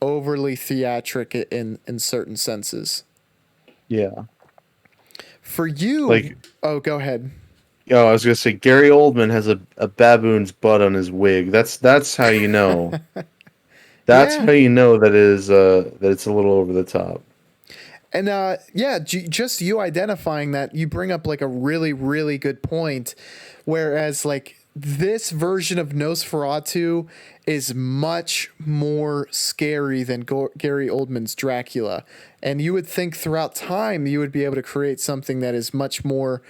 [SPEAKER 1] overly theatric in certain senses.
[SPEAKER 2] Yeah.
[SPEAKER 1] For you,
[SPEAKER 2] Like,
[SPEAKER 1] oh, go ahead.
[SPEAKER 2] oh, I was gonna say Gary Oldman has a baboon's butt on his wig. That's how you know. That's
[SPEAKER 1] Yeah.
[SPEAKER 2] how you know that it's a little over the top.
[SPEAKER 1] And yeah, just you identifying that, you bring up like a really, really good point. Whereas, like, this version of Nosferatu is much more scary than Gary Oldman's Dracula. And you would think throughout time you would be able to create something that is much more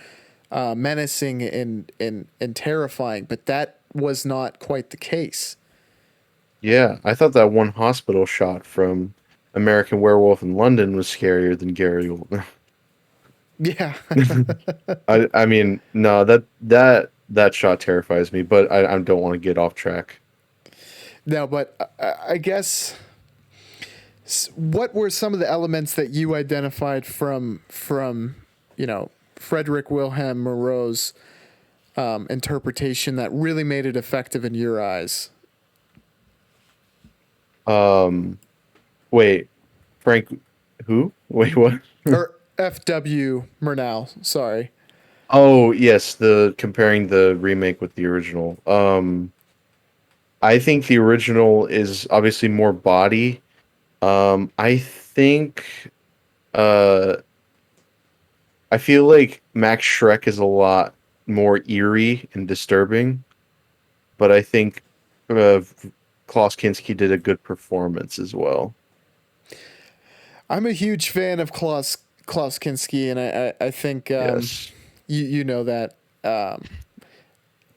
[SPEAKER 1] menacing and terrifying. But that was not quite the case.
[SPEAKER 2] Yeah, I thought that one hospital shot from American Werewolf in London was scarier than Gary Oldman.
[SPEAKER 1] Yeah.
[SPEAKER 2] I mean, no, that shot terrifies me, but I don't want to get off track.
[SPEAKER 1] No, but I guess what were some of the elements that you identified from Frederick Wilhelm Moreau's interpretation that really made it effective in your eyes?
[SPEAKER 2] Um, Wait, Frank, who? Wait, what?
[SPEAKER 1] Or F.W. Murnau, sorry.
[SPEAKER 2] Oh, yes, the comparing the remake with the original. I think the original is obviously more body. I think uh I feel like Max Shrek is a lot more eerie and disturbing, but I think Klaus Kinski did a good performance as well.
[SPEAKER 1] I'm a huge fan of Klaus Kinski, and I think
[SPEAKER 2] Yes.
[SPEAKER 1] you know that.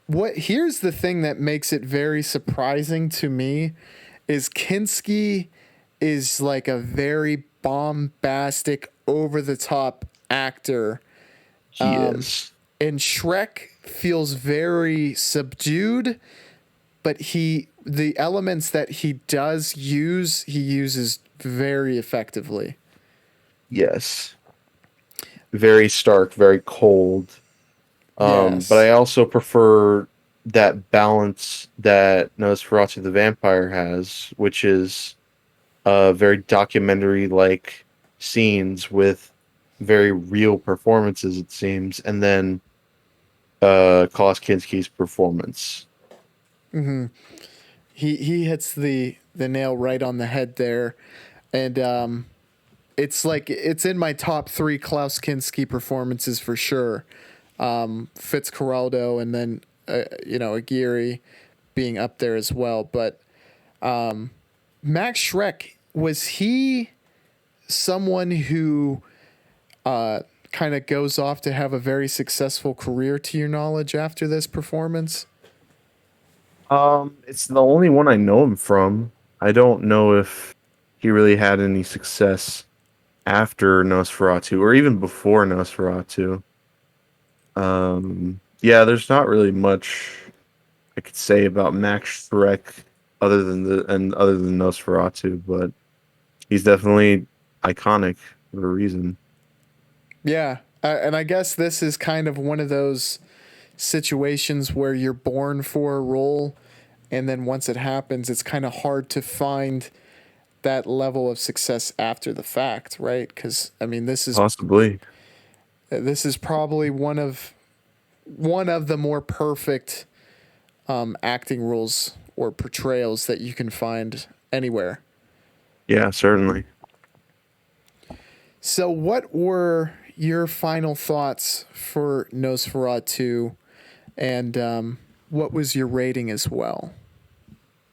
[SPEAKER 1] What here's the thing that makes it very surprising to me is Kinski is like a very bombastic, over the top actor,
[SPEAKER 2] He is.
[SPEAKER 1] and Shrek feels very subdued, but the elements that he does use, he uses very effectively.
[SPEAKER 2] Yes. Very stark, very cold. But I
[SPEAKER 1] Yes.
[SPEAKER 2] also prefer that balance that Nosferatu the Vampire has, which is very documentary like scenes with very real performances, it seems, and then Klaus Kinski's performance.
[SPEAKER 1] He hits the nail right on the head there, and it's like it's in my top three Klaus Kinski performances for sure. Fitzcarraldo, and then Aguirre being up there as well. But Max Schreck, was he someone who kind of goes off to have a very successful career, to your knowledge, after this performance?
[SPEAKER 2] It's the only one I know him from. I don't know if he really had any success after Nosferatu or even before Nosferatu. Yeah, there's not really much I could say about Max Schreck other than Nosferatu, but he's definitely iconic for a reason.
[SPEAKER 1] Yeah, and I guess this is kind of one of those situations where you're born for a role, and then once it happens, it's kind of hard to find that level of success after the fact, right? Because I mean,
[SPEAKER 2] Possibly.
[SPEAKER 1] this is probably one of the more perfect acting roles or portrayals that you can find anywhere.
[SPEAKER 2] Yeah, certainly.
[SPEAKER 1] So, what were your final thoughts for Nosferatu, and what was your rating as well?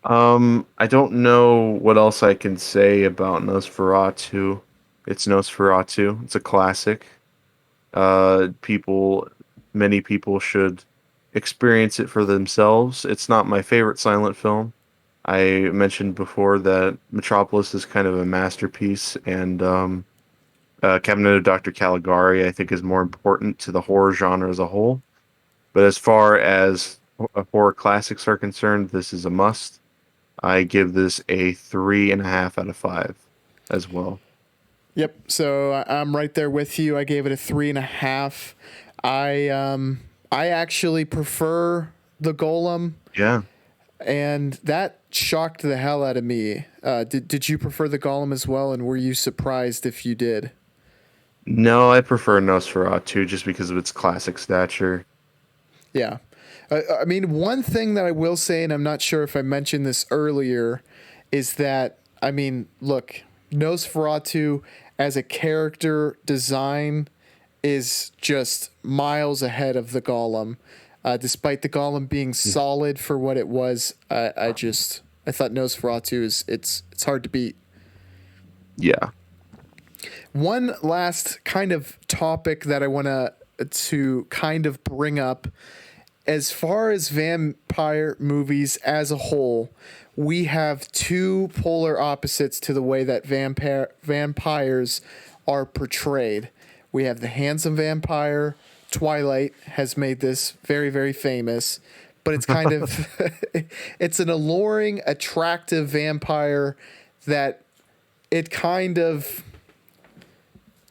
[SPEAKER 2] I don't know what else I can say about Nosferatu. It's Nosferatu. It's a classic. People, many people should experience it for themselves. It's not my favorite silent film. I mentioned before that Metropolis is kind of a masterpiece, and Cabinet of Dr. Caligari, I think, is more important to the horror genre as a whole. But as far as horror classics are concerned, this is a must. I give this a 3.5 out of 5 as well.
[SPEAKER 1] Yep. So I'm right there with you. I gave it a 3.5. I actually prefer the Golem,
[SPEAKER 2] Yeah.
[SPEAKER 1] and that shocked the hell out of me. Did you prefer the Golem as well, and were you surprised if you did?
[SPEAKER 2] No, I prefer Nosferatu just because of its classic stature.
[SPEAKER 1] Yeah. I mean, one thing that I will say, and I'm not sure if I mentioned this earlier, is that, I mean, look, Nosferatu as a character design is just miles ahead of the Golem. Despite the Golem being solid for what it was, I thought Nosferatu it's hard to beat.
[SPEAKER 2] Yeah.
[SPEAKER 1] One last kind of topic that I want to kind of bring up, as far as vampire movies as a whole, we have two polar opposites to the way that vampires are portrayed. We have the handsome vampire. Twilight has made this very, very famous, but it's kind of it's an alluring, attractive vampire that it kind of,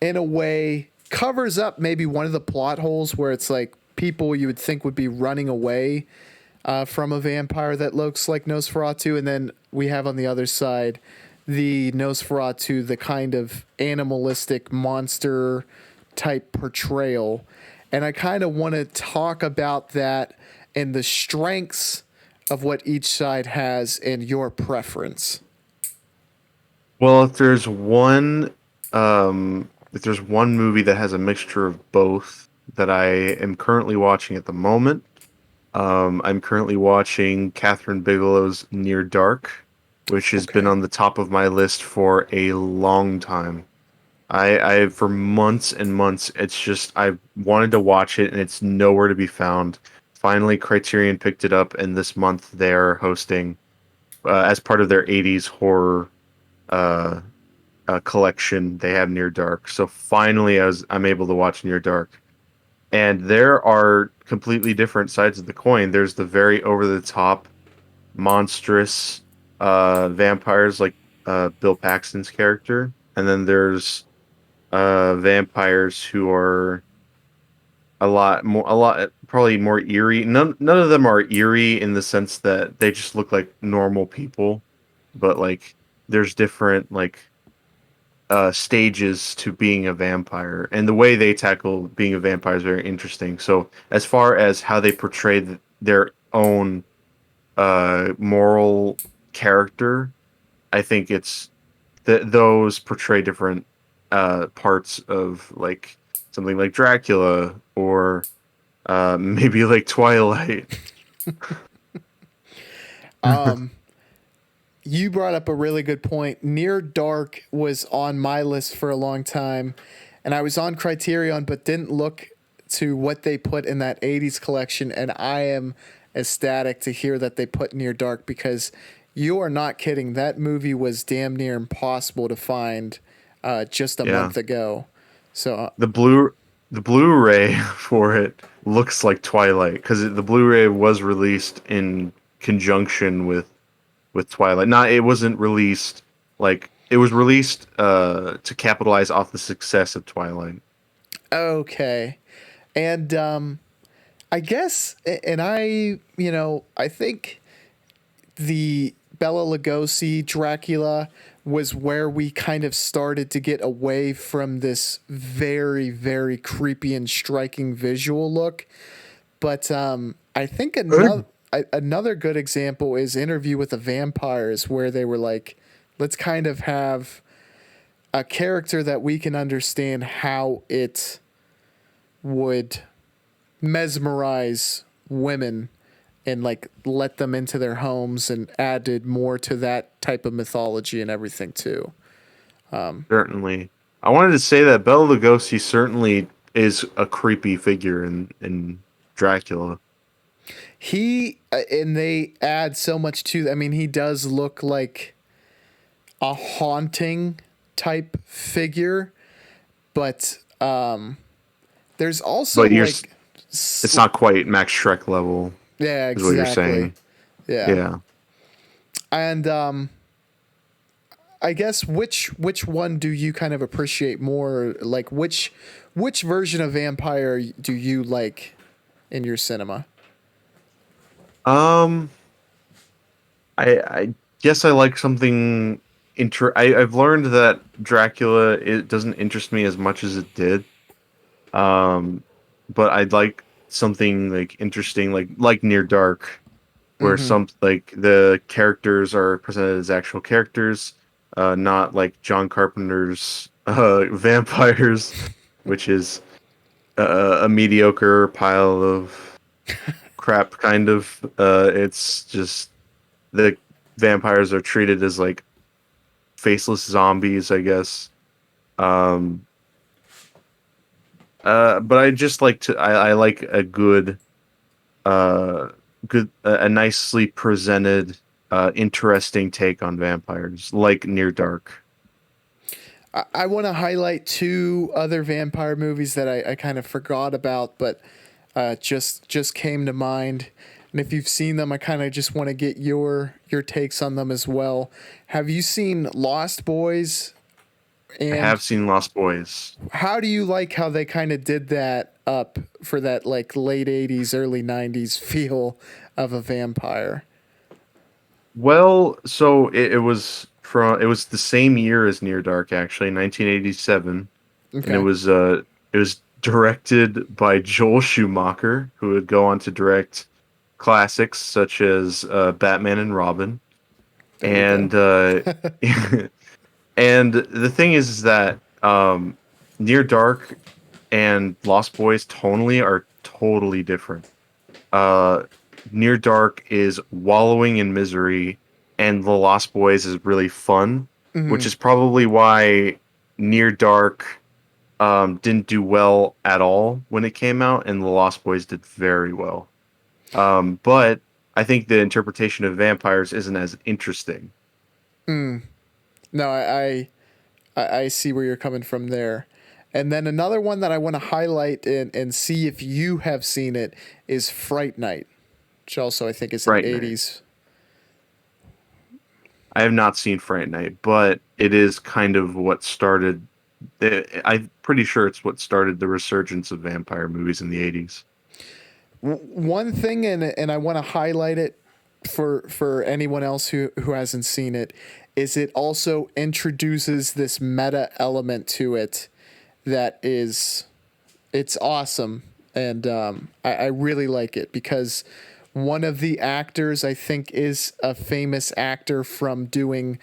[SPEAKER 1] in a way, covers up maybe one of the plot holes where it's like people you would think would be running away from a vampire that looks like Nosferatu. And then we have on the other side the Nosferatu, the kind of animalistic monster type portrayal. And I kind of want to talk about that and the strengths of what each side has and your preference.
[SPEAKER 2] Well, if there's one movie that has a mixture of both that I am currently watching at the moment, I'm currently watching Catherine Bigelow's Near Dark, which has been
[SPEAKER 1] Okay.
[SPEAKER 2] on the top of my list for a long time. I for months and months, it's just I wanted to watch it and it's nowhere to be found. Finally, Criterion picked it up, and this month they're hosting, as part of their '80s horror uh, collection. They have Near Dark, so finally I'm able to watch Near Dark, and there are completely different sides of the coin. There's the very over the top, monstrous vampires like Bill Paxton's character, and then there's vampires who are a lot probably more eerie. None of them are eerie in the sense that they just look like normal people, but like there's different like stages to being a vampire, and the way they tackle being a vampire is very interesting. So as far as how they portray their own moral character, I think it's those portray different parts of like something like Dracula or maybe like Twilight.
[SPEAKER 1] Um, you brought up a really good point. Near Dark was on my list for a long time, and I was on Criterion, but didn't look to what they put in that 80s collection. And I am ecstatic to hear that they put Near Dark, because you are not kidding. That movie was damn near impossible to find just a
[SPEAKER 2] Yeah,
[SPEAKER 1] month ago. So,
[SPEAKER 2] the blue the Blu-ray for it looks like Twilight because the Blu-ray was released in conjunction with Twilight. Not it wasn't released like it was released to capitalize off the success of Twilight.
[SPEAKER 1] okay. And I guess, and I think the Bela Lugosi Dracula was where we kind of started to get away from this very, very creepy and striking visual look. But I think another good example is Interview with the Vampires, where they were like, let's kind of have a character that we can understand how it would mesmerize women and like let them into their homes, and added more to that type of mythology and everything too.
[SPEAKER 2] Certainly, I wanted to say that Bela Lugosi certainly is a creepy figure in Dracula.
[SPEAKER 1] He and they add so much to. I mean, he does look like a haunting type figure, but there's also
[SPEAKER 2] But
[SPEAKER 1] like,
[SPEAKER 2] it's not quite Max Shrek level,
[SPEAKER 1] yeah,
[SPEAKER 2] is what you're
[SPEAKER 1] exactly,
[SPEAKER 2] saying.
[SPEAKER 1] yeah,
[SPEAKER 2] Yeah.
[SPEAKER 1] and I guess which one do you kind of appreciate more? Like which version of vampire do you like in your cinema?
[SPEAKER 2] Um, I guess I like something. I've learned that Dracula it doesn't interest me as much as it did. Um, but I'd like something like interesting, like Near Dark, where
[SPEAKER 1] Mm-hmm.
[SPEAKER 2] some like the characters are presented as actual characters, not like John Carpenter's vampires, which is a mediocre pile of crap. Kind of. It's just the vampires are treated as like faceless zombies, I guess. Um, but I just like to. I like a good a nicely presented interesting take on vampires like Near Dark.
[SPEAKER 1] I want to highlight two other vampire movies that I kind of forgot about, but just came to mind. And if you've seen them, I kind of just want to get your takes on them as well. Have you seen Lost Boys?
[SPEAKER 2] I
[SPEAKER 1] And
[SPEAKER 2] have seen Lost Boys.
[SPEAKER 1] how do you like how they kind of did that up for that like late 80s, early 90s feel of a vampire?
[SPEAKER 2] Well, so it was the same year as Near Dark, actually, 1987, and
[SPEAKER 1] Okay.
[SPEAKER 2] it was directed by Joel Schumacher, who would go on to direct classics such as Batman and Robin.
[SPEAKER 1] There we go.
[SPEAKER 2] And and the thing is that Near Dark and Lost Boys tonally are totally different. Uh, Near Dark is wallowing in misery, and The Lost Boys is really fun, which
[SPEAKER 1] Mm,
[SPEAKER 2] is probably why Near Dark didn't do well at all when it came out, and The Lost Boys did very well. But I think the interpretation of vampires isn't as interesting.
[SPEAKER 1] mm. No, I see where you're coming from there. And then another one that I want to highlight and see if you have seen it is Fright Night, which also I think is an
[SPEAKER 2] Fright Night.
[SPEAKER 1] 80s.
[SPEAKER 2] I have not seen Fright Night, but it is kind of what started. I'm pretty sure it's what started the resurgence of vampire movies in the 80s.
[SPEAKER 1] One thing, and I want to highlight it for anyone else who hasn't seen it, is it also introduces this meta element to it that is it's awesome, and I really like it because one of the actors I think is a famous actor from doing,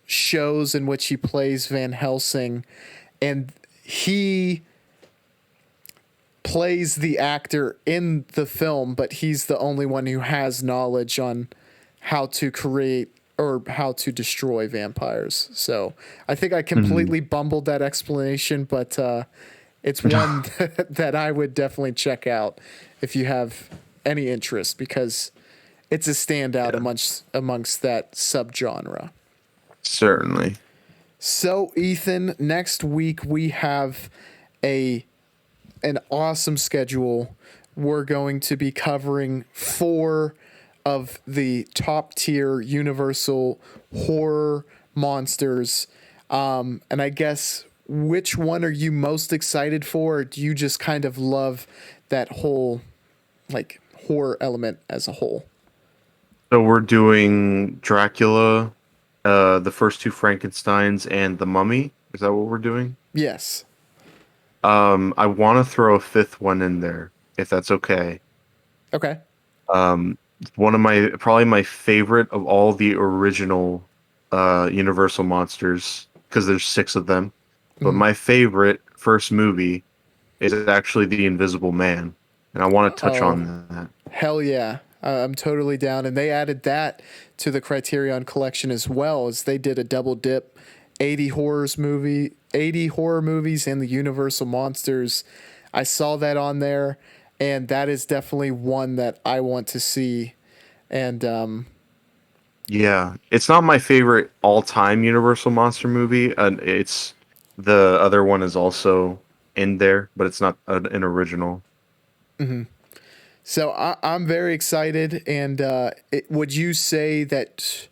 [SPEAKER 1] shows in which he plays Van Helsing, and he plays the actor in the film, but he's the only one who has knowledge on how to create or how to destroy vampires. So I think I
[SPEAKER 2] Mhm.
[SPEAKER 1] completely bumbled that explanation, but it's one that I would definitely check out if you have any interest because it's a standout
[SPEAKER 2] Yeah,
[SPEAKER 1] amongst that subgenre.
[SPEAKER 2] certainly.
[SPEAKER 1] So Ethan, next week we have a an awesome schedule. We're going to be covering four of the top tier Universal horror monsters. And I guess which one are you most excited for? Or do you just kind of love that whole like horror element as a whole?
[SPEAKER 2] So we're doing Dracula, the first two Frankensteins, and the Mummy. Is that what we're doing?
[SPEAKER 1] Yes.
[SPEAKER 2] I want to throw a fifth one in there, if that's okay.
[SPEAKER 1] Okay.
[SPEAKER 2] Um, one of my probably my favorite of all the original Universal monsters, because there's six of them. But
[SPEAKER 1] Mhm.
[SPEAKER 2] my favorite first movie is actually The Invisible Man, and I want to touch
[SPEAKER 1] Oh,
[SPEAKER 2] on that.
[SPEAKER 1] hell yeah. I'm totally down. And they added that to the Criterion collection as well as they did a double dip 80 horror movies and the Universal Monsters. I saw that on there and that is definitely one that I want to see. And
[SPEAKER 2] Yeah, it's not my favorite all-time Universal monster movie. It's the other one is also in there, but it's not an original.
[SPEAKER 1] so I'm very excited. And would you say that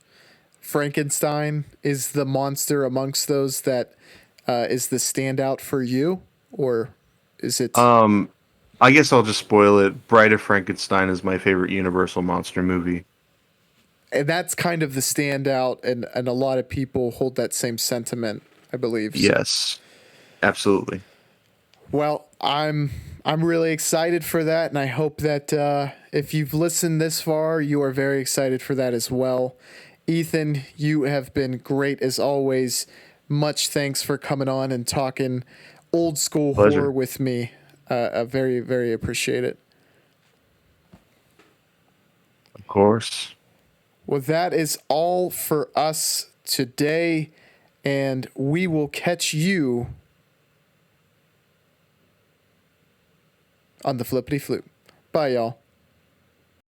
[SPEAKER 1] Frankenstein is the monster amongst those that is the standout for you, or is it?
[SPEAKER 2] I guess I'll just spoil it. Bride of Frankenstein is my favorite Universal monster movie.
[SPEAKER 1] And that's kind of the standout, and a lot of people hold that same sentiment, I believe. So.
[SPEAKER 2] Yes, absolutely.
[SPEAKER 1] Well, I'm really excited for that, and I hope that if you've listened this far, you are very excited for that as well. Ethan, you have been great as always. Much thanks for coming on and talking old school
[SPEAKER 2] Pleasure.
[SPEAKER 1] horror with me. I very, very appreciate it.
[SPEAKER 2] Of course.
[SPEAKER 1] Well, that is all for us today, and we will catch you on the flippity flip. Bye, y'all.